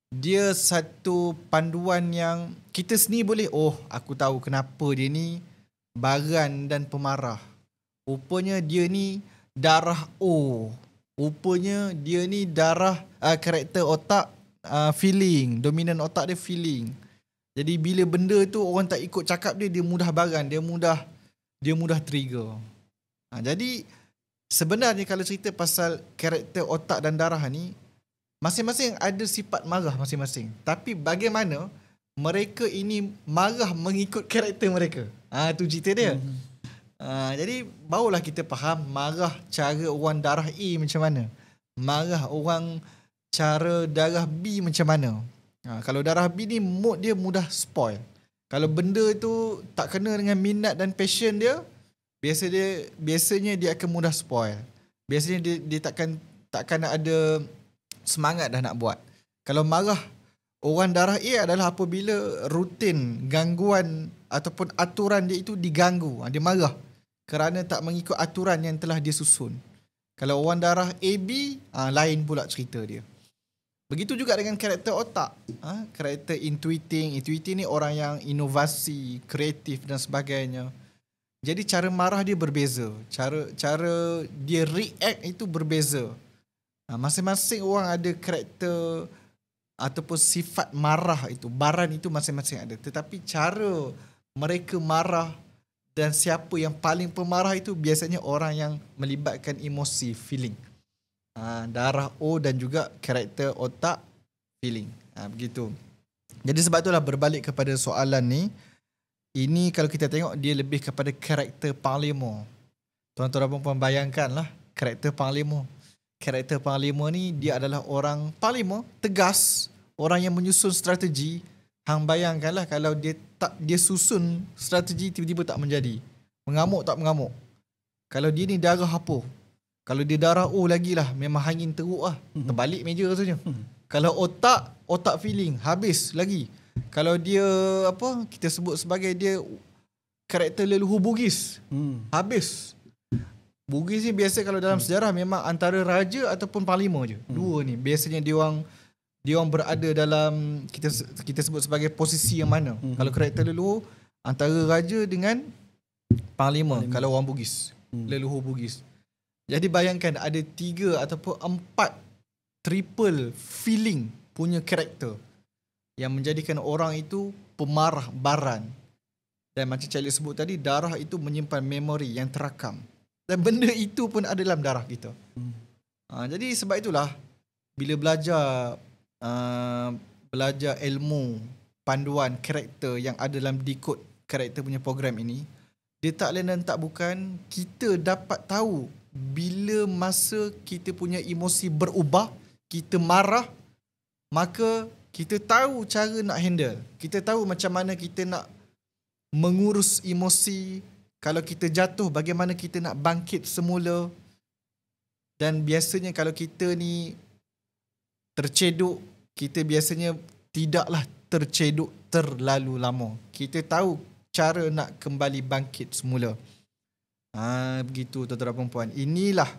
dia satu panduan yang kita sendiri boleh, aku tahu kenapa dia ni baran dan pemarah. Rupanya dia ni darah O. Rupanya dia ni darah karakter otak feeling, dominan otak dia feeling. Jadi bila benda tu orang tak ikut cakap dia, dia mudah baran, dia mudah trigger. Jadi sebenarnya kalau cerita pasal karakter otak dan darah ni, masing-masing ada sifat marah masing-masing. Tapi bagaimana mereka ini marah mengikut karakter mereka. Tu cerita dia. Jadi barulah kita faham marah cara orang darah A macam mana. Marah orang cara darah B macam mana. Kalau darah B ni mood dia mudah spoil. Kalau benda tu tak kena dengan minat dan passion dia, biasanya dia akan mudah spoil. Biasanya dia takkan ada semangat dah nak buat. Kalau marah orang darah A adalah apabila rutin gangguan ataupun aturan dia itu diganggu. Dia marah kerana tak mengikut aturan yang telah dia susun. Kalau orang darah AB, lain pula cerita dia. Begitu juga dengan karakter otak. Karakter intuiting. Intuiting ni orang yang inovasi, kreatif dan sebagainya. Jadi cara marah dia berbeza. Cara dia react itu berbeza. Masing-masing orang ada karakter ataupun sifat marah itu. Baran itu masing-masing ada. Tetapi cara mereka marah dan siapa yang paling pemarah itu biasanya orang yang melibatkan emosi, feeling. Darah O dan juga karakter otak, feeling. Begitu. Jadi sebab itulah berbalik kepada soalan ni. Ini kalau kita tengok dia lebih kepada karakter panglima. Tuan-tuan dan puan-puan bayangkanlah karakter panglima. Karakter panglima ni dia adalah orang panglima, tegas, orang yang menyusun strategi. Hang bayangkanlah kalau dia susun strategi tiba-tiba tak menjadi. Mengamuk tak mengamuk. Kalau dia ni darah apa? Kalau dia darah O lagi lah, memang angin teruk lah. Terbalik meja rasanya. Kalau otak feeling, habis lagi. Kalau dia kita sebut sebagai dia karakter leluhur Bugis, habis. Bugis ni biasa kalau dalam sejarah memang antara raja ataupun parlimen je. Dua ni biasanya dia orang berada dalam kita sebut sebagai posisi yang mana. Kalau karakter leluhur antara raja dengan parlimen kalau orang Bugis, leluhur Bugis. Jadi bayangkan ada 3 ataupun 4 triple feeling punya karakter yang menjadikan orang itu pemarah, baran. Dan macam Cik sebut tadi, darah itu menyimpan memori yang terakam. Dan benda itu pun ada dalam darah kita. Jadi sebab itulah bila belajar ilmu panduan karakter yang ada dalam Decode karakter punya program ini, dia tak lain dan tak bukan kita dapat tahu bila masa kita punya emosi berubah, kita marah, maka kita tahu cara nak handle. Kita tahu macam mana kita nak mengurus emosi. Kalau kita jatuh, bagaimana kita nak bangkit semula. Dan biasanya kalau kita ni terceduk, kita biasanya tidaklah terceduk terlalu lama. Kita tahu cara nak kembali bangkit semula. Begitu tuan-tuan dan puan-puan. Inilah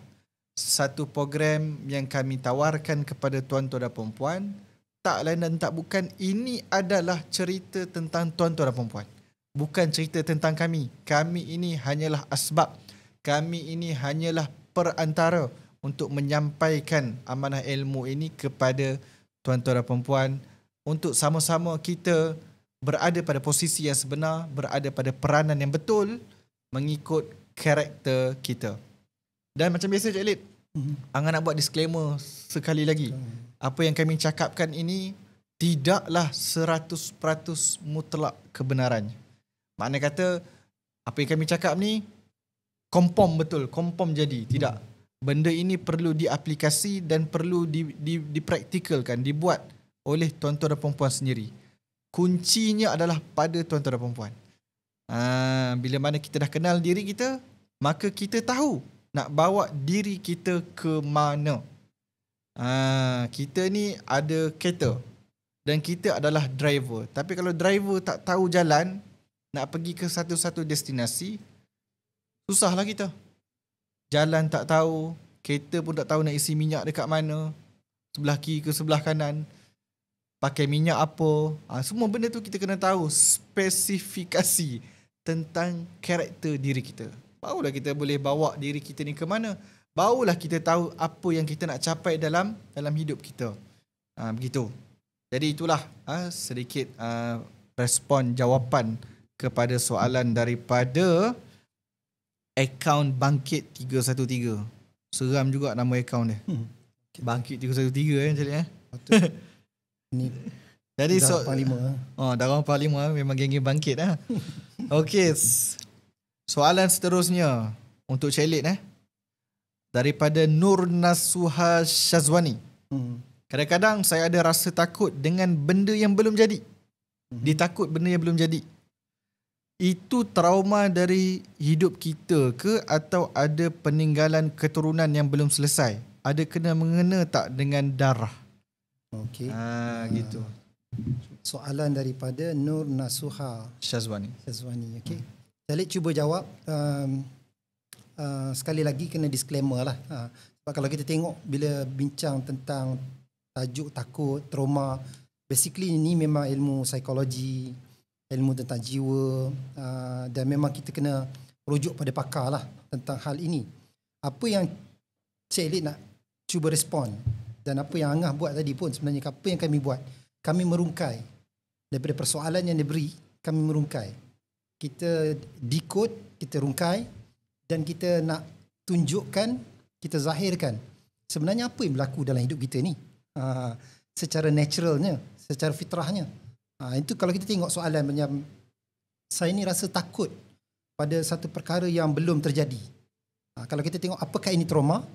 satu program yang kami tawarkan kepada tuan-tuan dan puan-puan. Tak lain dan tak bukan, ini adalah cerita tentang tuan-tuan dan puan-puan. Bukan cerita tentang kami. Kami ini hanyalah asbab. Kami ini hanyalah perantara untuk menyampaikan amanah ilmu ini kepada tuan-tuan dan puan-puan untuk sama-sama kita berada pada posisi yang sebenar, berada pada peranan yang betul mengikut karakter kita. Dan macam biasa Cik Lid, Angah nak buat disclaimer sekali lagi. Apa yang kami cakapkan ini tidaklah 100% mutlak kebenarannya. Makna kata apa yang kami cakap ni confirm betul, confirm jadi. Tidak. Benda ini perlu diaplikasi dan perlu dipraktikalkan, dibuat oleh tuan-tuan dan perempuan sendiri. Kuncinya adalah pada tuan-tuan dan perempuan. Bila mana kita dah kenal diri kita, maka kita tahu nak bawa diri kita ke mana. Kita ni ada kereta dan kita adalah driver. Tapi kalau driver tak tahu jalan, nak pergi ke satu-satu destinasi, susahlah kita. Jalan tak tahu, kereta pun tak tahu nak isi minyak dekat mana, sebelah kiri ke sebelah kanan, pakai minyak apa. Semua benda tu kita kena tahu spesifikasi tentang karakter diri kita. Barulah kita boleh bawa diri kita ni ke mana. Barulah kita tahu apa yang kita nak capai dalam hidup kita. Begitu. Jadi itulah sedikit respon jawapan kepada soalan daripada akaun Bangkit 313. Seram juga nama akaun dia. Bangkit 313 macam ni. Ni jadi darah Panglima. Darah Panglima memang geng-geng Bangkit lah. Okey. Soalan seterusnya untuk Cik Elite daripada Nur Nasuha Syazwani. Kadang-kadang saya ada rasa takut dengan benda yang belum jadi. Ditakut benda yang belum jadi. Itu trauma dari hidup kita ke atau ada peninggalan keturunan yang belum selesai? Ada kena mengena tak dengan darah? Okey. Gitu. Soalan daripada Nur Nasuha Syazwani. Okey. Saya cuba jawab. Sekali lagi kena disclaimer lah. Sebab kalau kita tengok bila bincang tentang tajuk takut, trauma, basically ini memang ilmu psikologi, ilmu tentang jiwa, dan memang kita kena rujuk pada pakar lah tentang hal ini. Apa yang Cik Elite nak cuba respon dan apa yang Angah buat tadi pun sebenarnya apa yang kami buat, kami merungkai daripada persoalan yang diberi, kami merungkai. Kita decode, kita rungkai dan kita nak tunjukkan, kita zahirkan sebenarnya apa yang berlaku dalam hidup kita ni secara naturalnya, secara fitrahnya. Itu kalau kita tengok soalan macam saya ni rasa takut pada satu perkara yang belum terjadi. Kalau kita tengok apakah ini trauma,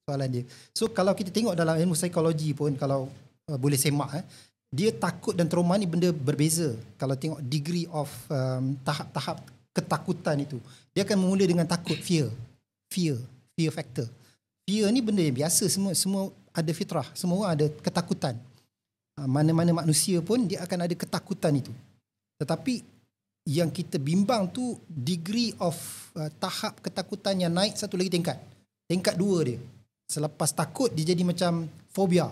soalan dia. So kalau kita tengok dalam ilmu psikologi pun, kalau boleh semak, dia takut dan trauma ni benda berbeza. Kalau tengok degree of tahap-tahap ketakutan itu, dia akan memula dengan takut, fear factor. Fear ni benda yang biasa, semua ada fitrah, semua orang ada ketakutan. Mana-mana manusia pun dia akan ada ketakutan itu. Tetapi yang kita bimbang tu degree of tahap ketakutan yang naik satu lagi tingkat. Tingkat 2 dia. Selepas takut dia jadi macam fobia.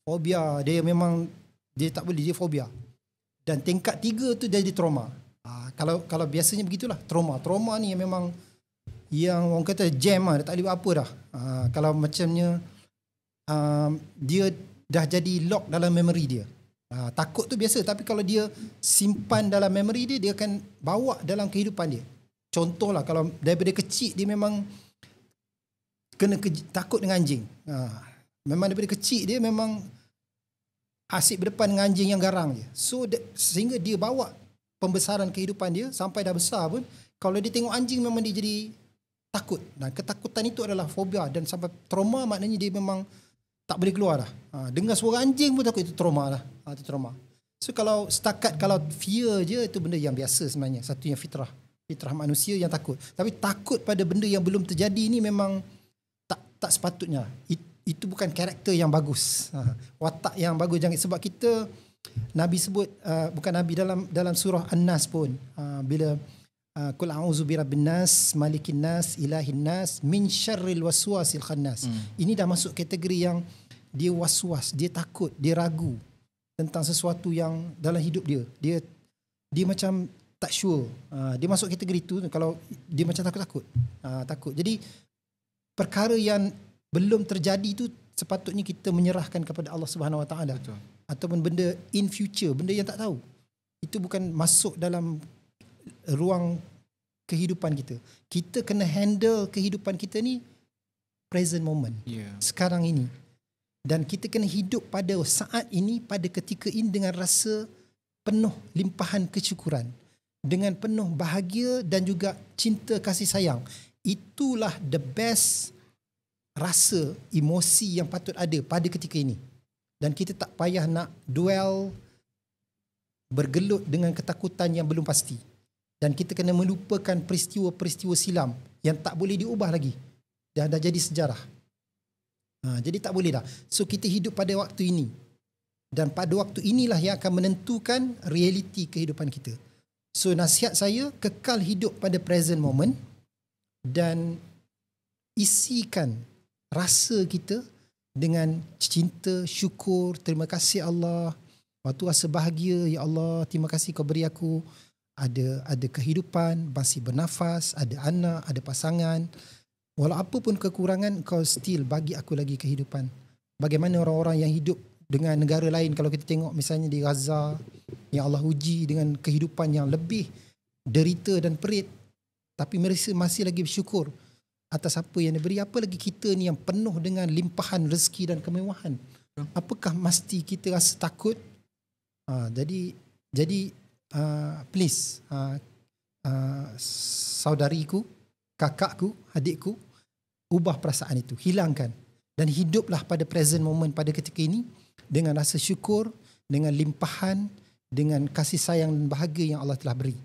Fobia dia memang dia tak boleh, dia fobia. Dan tingkat 3 tu jadi trauma. Kalau biasanya begitulah trauma. Trauma ni yang memang yang orang kata jam lah, dia tak boleh buat apa dah. Kalau macamnya dia dah jadi lock dalam memory dia. Takut tu biasa, tapi kalau dia simpan dalam memory dia, dia akan bawa dalam kehidupan dia. Contohlah kalau daripada kecil dia memang kena takut dengan anjing. Memang daripada kecil dia memang asyik berdepan dengan anjing yang garang je. So sehingga dia bawa pembesaran kehidupan dia sampai dah besar pun, kalau dia tengok anjing memang dia jadi takut. Dan ketakutan itu adalah fobia, dan sampai trauma maknanya dia memang tak boleh keluar dah. Dengar suara anjing pun takut, itu trauma lah. Itu trauma. So kalau setakat kalau fear je, itu benda yang biasa sebenarnya. Satu yang fitrah manusia yang takut. Tapi takut pada benda yang belum terjadi ni memang tak sepatutnya. Itu bukan karakter yang bagus. Watak yang bagus. Jangan, sebab kita Nabi sebut, bukan Nabi, dalam surah An-Nas pun, bila Qul a'udzu birabbin nas, malikin nas, ilahin nas, min syarril waswasil khannas. Ini dah masuk kategori yang dia waswas, dia takut, dia ragu tentang sesuatu yang dalam hidup dia. Dia macam tak sure. Dia masuk kategori itu kalau dia macam takut. Takut. Jadi perkara yang belum terjadi itu sepatutnya kita menyerahkan kepada Allah Subhanahu Wa Taala. Ataupun benda in future, benda yang tak tahu. Itu bukan masuk dalam ruang kehidupan kita. Kita kena handle kehidupan kita ni present moment. Sekarang ini. Dan kita kena hidup pada saat ini, pada ketika ini dengan rasa penuh limpahan kesyukuran. dengan penuh bahagia dan juga cinta kasih sayang. Itulah the best rasa, emosi yang patut ada pada ketika ini. Dan kita tak payah nak dwell, bergelut dengan ketakutan yang belum pasti. Dan kita kena melupakan peristiwa-peristiwa silam yang tak boleh diubah lagi. Dah jadi sejarah. Jadi tak boleh dah. So kita hidup pada waktu ini. Dan pada waktu inilah yang akan menentukan realiti kehidupan kita. So nasihat saya, kekal hidup pada present moment dan isikan rasa kita dengan cinta, syukur, terima kasih Allah. Waktu rasa bahagia, ya Allah, terima kasih kau beri aku ada kehidupan, masih bernafas, ada anak, ada pasangan. Walau apa pun kekurangan, kau still bagi aku lagi kehidupan. Bagaimana orang-orang yang hidup dengan negara lain, kalau kita tengok misalnya di Gaza, yang Allah uji dengan kehidupan yang lebih derita dan perit, tapi mereka masih lagi bersyukur atas apa yang diberi. Apa lagi kita ni yang penuh dengan limpahan rezeki dan kemewahan? Apakah mesti kita rasa takut? Jadi please, saudariku, kakakku, adikku, ubah perasaan itu, hilangkan dan hiduplah pada present moment pada ketika ini dengan rasa syukur, dengan limpahan, dengan kasih sayang dan bahagia yang Allah telah beri.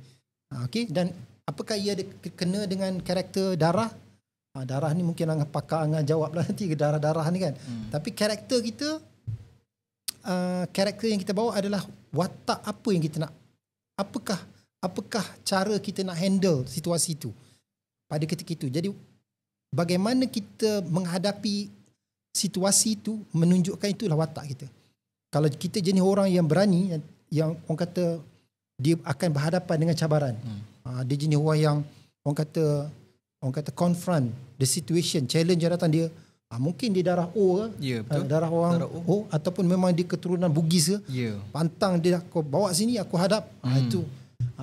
Okey, dan apakah ia ada kena dengan karakter darah? Darah ni mungkin pakar Angah jawablah nanti ke darah-darah ni kan. Tapi karakter kita, karakter yang kita bawa adalah watak apa yang kita nak. Apakah cara kita nak handle situasi itu pada ketika itu. Jadi bagaimana kita menghadapi situasi itu menunjukkan itulah watak kita. Kalau kita jenis orang yang berani, yang orang kata dia akan berhadapan dengan cabaran. Dia jenis orang yang orang kata confront the situation, challenge yang datang dia. Mungkin dia darah O ke, darah orang darah O, ataupun memang dia keturunan Bugis ke, pantang dia aku bawa sini aku hadap.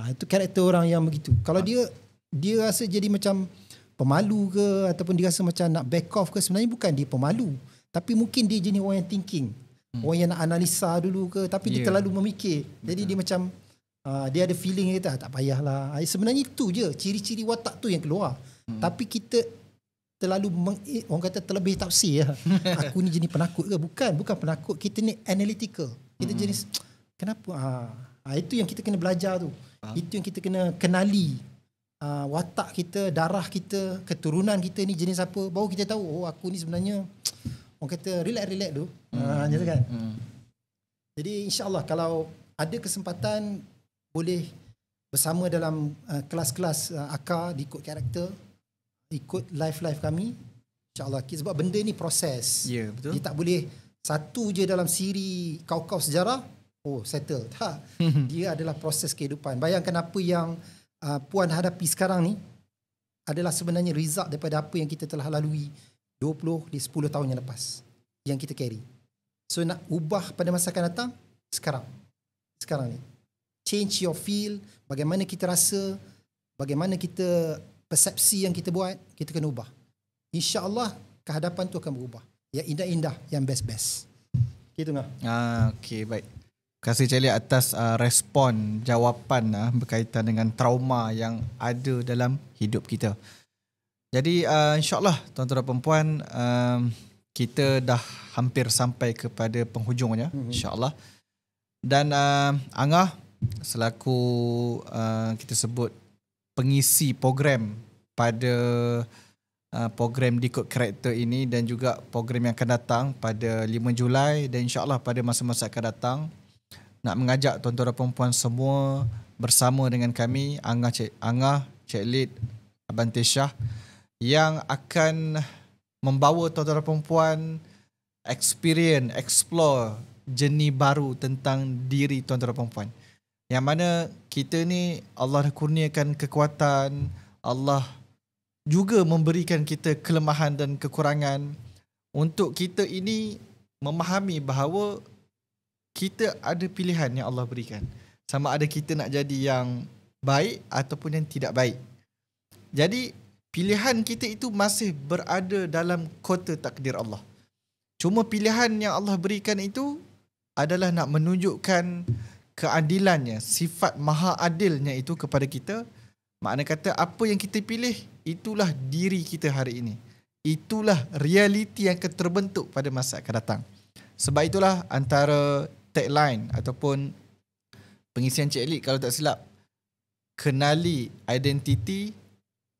Itu karakter orang yang begitu. Kalau dia rasa jadi macam pemalu ke, ataupun dia rasa macam nak back off ke, sebenarnya bukan dia pemalu, tapi mungkin dia jenis orang yang thinking, orang yang nak analisa dulu ke, tapi dia terlalu memikir. Jadi dia macam dia ada feeling kata tak payahlah. Sebenarnya itu je ciri-ciri watak tu yang keluar. Tapi kita terlalu orang kata terlebih tafsir. Aku ni jenis penakut ke? Bukan penakut. Kita ni analytical. Kita jenis kenapa? Itu yang kita kena belajar tu. Itu yang kita kena kenali. Watak kita, darah kita, keturunan kita ni jenis apa. Baru kita tahu, aku ni sebenarnya orang kata relax tu. Macam kan? Jadi insya-Allah kalau ada kesempatan boleh bersama dalam kelas-kelas akar, ikut karakter, ikut live kami, insyaAllah. Sebab benda ni proses. Betul. Dia tak boleh satu je dalam siri kau sejarah, settle. Tak. Dia adalah proses kehidupan. Bayangkan apa yang Puan hadapi sekarang ni adalah sebenarnya result daripada apa yang kita telah lalui 10 tahun yang lepas, yang kita carry. So nak ubah pada masa akan datang, sekarang ni. Change your feel, bagaimana kita rasa, bagaimana kita persepsi yang kita buat, kita kena ubah. InsyaAllah kehadapan tu akan berubah. Yang indah-indah, yang best-best. Gitu ngah. Okey, baik. Terima kasih Cik Lee atas respon, jawapan berkaitan dengan trauma yang ada dalam hidup kita. Jadi insyaAllah tuan-tuan dan perempuan, kita dah hampir sampai kepada penghujungnya, insyaAllah. Dan Angah selaku kita sebut pengisi program pada program Decode Karakter ini dan juga program yang akan datang pada 5 Julai dan insyaAllah pada masa-masa akan datang, nak mengajak tuan-tuan dan perempuan semua bersama dengan kami, Angah, Cik Lid, Abang Teshah, yang akan membawa tuan-tuan dan perempuan experience, explore journey baru tentang diri tuan-tuan dan perempuan. Yang mana kita ni Allah kurniakan kekuatan, Allah juga memberikan kita kelemahan dan kekurangan untuk kita ini memahami bahawa kita ada pilihan yang Allah berikan. Sama ada kita nak jadi yang baik ataupun yang tidak baik. Jadi pilihan kita itu masih berada dalam kota takdir Allah. Cuma pilihan yang Allah berikan itu adalah nak menunjukkan keadilannya, sifat maha adilnya itu kepada kita, makna kata apa yang kita pilih, itulah diri kita hari ini. Itulah realiti yang akan terbentuk pada masa akan datang. Sebab itulah antara tagline ataupun pengisian Cik Lik kalau tak silap, kenali identiti,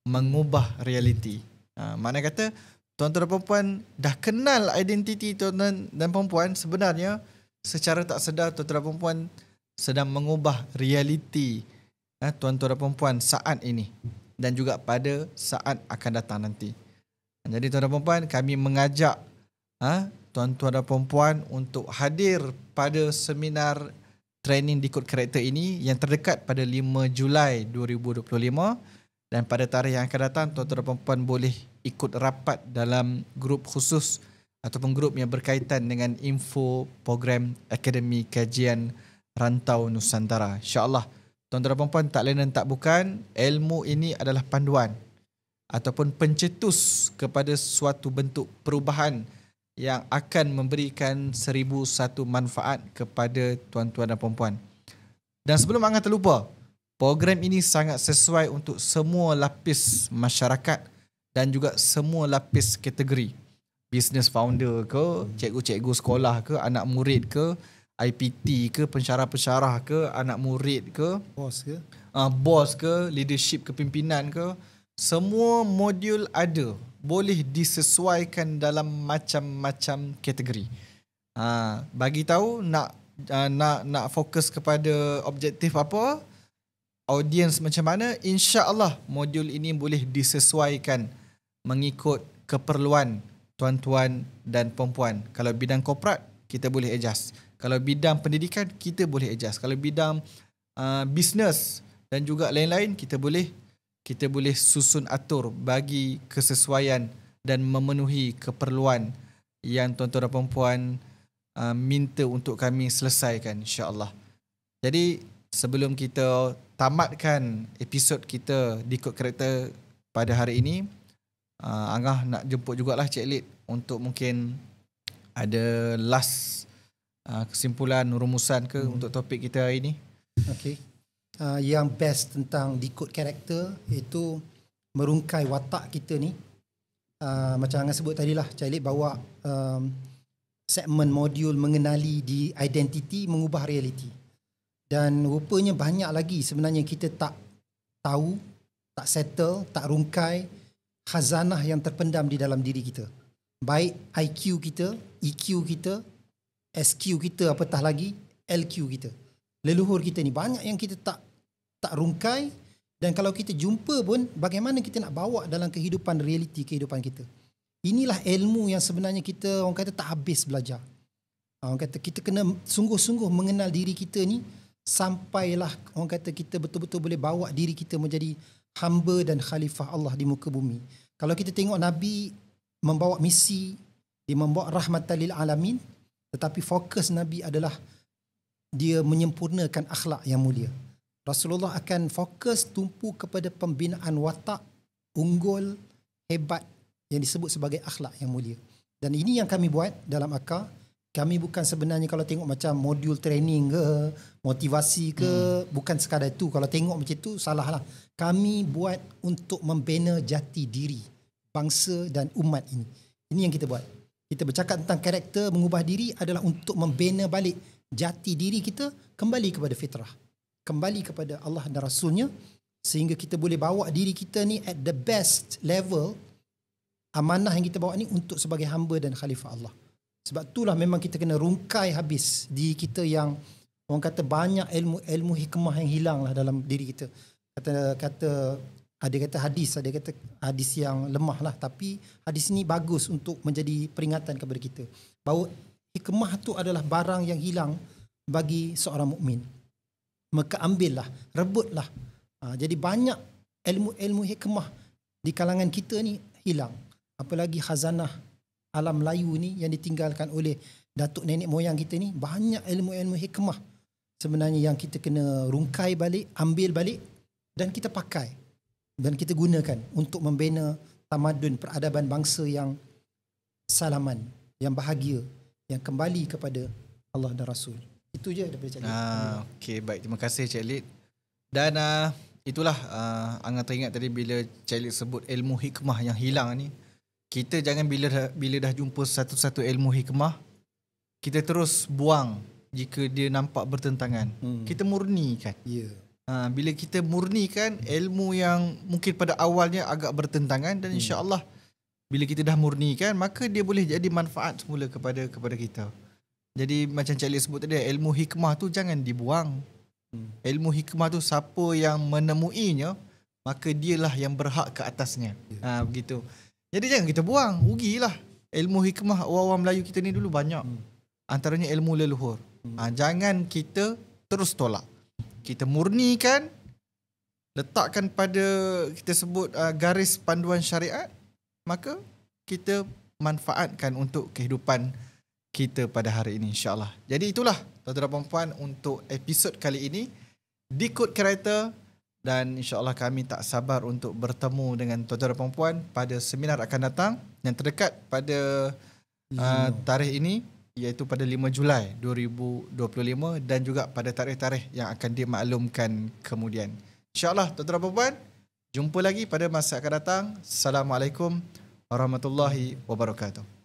mengubah realiti. Makna kata tuan-tuan dan perempuan dah kenal identiti tuan-tuan dan perempuan, sebenarnya secara tak sedar tuan-tuan dan perempuan sedang mengubah realiti tuan-tuan dan perempuan saat ini dan juga pada saat akan datang nanti. Jadi tuan-tuan dan perempuan, kami mengajak tuan-tuan dan perempuan untuk hadir pada seminar training Decode Karakter ini yang terdekat pada 5 Julai 2025, dan pada tarikh yang akan datang tuan-tuan dan perempuan boleh ikut rapat dalam grup khusus ataupun grup yang berkaitan dengan info program Akademi Kajian Rantau Nusantara. InsyaAllah tuan-tuan dan perempuan, tak lain dan tak bukan, ilmu ini adalah panduan ataupun pencetus kepada suatu bentuk perubahan yang akan memberikan 1001 manfaat kepada tuan-tuan dan perempuan. Dan sebelum Angah terlupa, program ini sangat sesuai untuk semua lapis masyarakat dan juga semua lapis kategori. Business founder ke, cikgu-cikgu sekolah ke, anak murid ke, IPT ke, pensyarah-pensyarah ke, anak murid ke, bos ke, leadership kepimpinan ke, semua modul ada, boleh disesuaikan dalam macam-macam kategori. Bagi tahu nak fokus kepada objektif apa, audiens macam mana, insya-Allah modul ini boleh disesuaikan mengikut keperluan tuan-tuan dan perempuan. Kalau bidang korporat, kita boleh adjust. Kalau bidang pendidikan, kita boleh adjust. Kalau bidang bisnes dan juga lain-lain, kita boleh susun atur bagi kesesuaian dan memenuhi keperluan yang tuan-tuan dan perempuan minta untuk kami selesaikan, insya-Allah. Jadi sebelum kita tamatkan episod kita Decode Karakter pada hari ini, Angah nak jemput jugalah Cik Lid untuk mungkin ada last kesimpulan, rumusan ke untuk topik kita hari ini. Okey. Yang best tentang Decode Karakter iaitu merungkai watak kita ni. Macam Angah sebut tadilah, Cik Lid bawa segmen modul mengenali di identiti, mengubah realiti. Dan rupanya banyak lagi sebenarnya kita tak tahu, tak settle, tak rungkai khazanah yang terpendam di dalam diri kita. Baik IQ kita, EQ kita, SQ kita, apatah lagi LQ kita. Leluhur kita ni banyak yang kita tak rungkai, dan kalau kita jumpa pun bagaimana kita nak bawa dalam kehidupan realiti kehidupan kita. Inilah ilmu yang sebenarnya kita orang kata tak habis belajar. Orang kata kita kena sungguh-sungguh mengenal diri kita ni sampailah orang kata kita betul-betul boleh bawa diri kita menjadi hamba dan khalifah Allah di muka bumi. Kalau kita tengok Nabi membawa misi, dia membawa rahmatan lil alamin, tetapi fokus Nabi adalah dia menyempurnakan akhlak yang mulia. Rasulullah akan fokus tumpu kepada pembinaan watak unggul, hebat yang disebut sebagai akhlak yang mulia. Dan ini yang kami buat dalam Akar. Kami bukan sebenarnya kalau tengok macam modul training ke, motivasi ke, bukan sekadar itu. Kalau tengok macam itu, salah lah. Kami buat untuk membina jati diri bangsa dan umat ini. Ini yang kita buat. Kita bercakap tentang karakter, mengubah diri adalah untuk membina balik jati diri kita kembali kepada fitrah. Kembali kepada Allah dan Rasulnya, sehingga kita boleh bawa diri kita ni at the best level. Amanah yang kita bawa ni untuk sebagai hamba dan khalifah Allah. Sebab itulah memang kita kena rungkai habis diri kita yang orang kata banyak ilmu hikmah yang hilang lah dalam diri kita. Ada kata hadis yang lemah lah, tapi hadis ini bagus untuk menjadi peringatan kepada kita bahawa hikmah tu adalah barang yang hilang bagi seorang mukmin. Maka ambillah, rebutlah. Jadi banyak ilmu hikmah di kalangan kita ni hilang. Apalagi khazanah alam Melayu ni yang ditinggalkan oleh datuk nenek moyang kita ni, banyak ilmu-ilmu hikmah sebenarnya yang kita kena rungkai balik, ambil balik dan kita pakai dan kita gunakan untuk membina tamadun peradaban bangsa yang salaman, yang bahagia, yang kembali kepada Allah dan Rasul. Itu je daripada Cik Lid. Okey, baik. Terima kasih Cik Lid. Dan itulah Angah teringat tadi bila Cik Lid sebut ilmu hikmah yang hilang ni. Kita jangan bila dah jumpa satu-satu ilmu hikmah, kita terus buang jika dia nampak bertentangan. Kita murnikan. Ya. Bila kita murnikan ilmu yang mungkin pada awalnya agak bertentangan, dan insya-Allah bila kita dah murnikan, maka dia boleh jadi manfaat semula kepada kita. Jadi macam Cik Lid sebut tadi, ilmu hikmah tu jangan dibuang. Ilmu hikmah tu siapa yang menemuinya, maka dialah yang berhak ke atasnya. Begitu. Jadi jangan kita buang, rugilah. Ilmu hikmah orang-orang Melayu kita ni dulu banyak. Antaranya ilmu leluhur. Jangan kita terus tolak. Kita murnikan, letakkan pada kita sebut garis panduan syariat, maka kita manfaatkan untuk kehidupan kita pada hari ini, insya-Allah. Jadi itulah tuan-tuan dan puan-puan untuk episod kali ini di Kod Karakter, dan insya-Allah kami tak sabar untuk bertemu dengan tuan-tuan dan puan-puan pada seminar akan datang yang terdekat pada tarikh ini, iaitu pada 5 Julai 2025, dan juga pada tarikh-tarikh yang akan dimaklumkan kemudian. InsyaAllah tuan-tuan dan puan-puan, jumpa lagi pada masa akan datang. Assalamualaikum warahmatullahi wabarakatuh.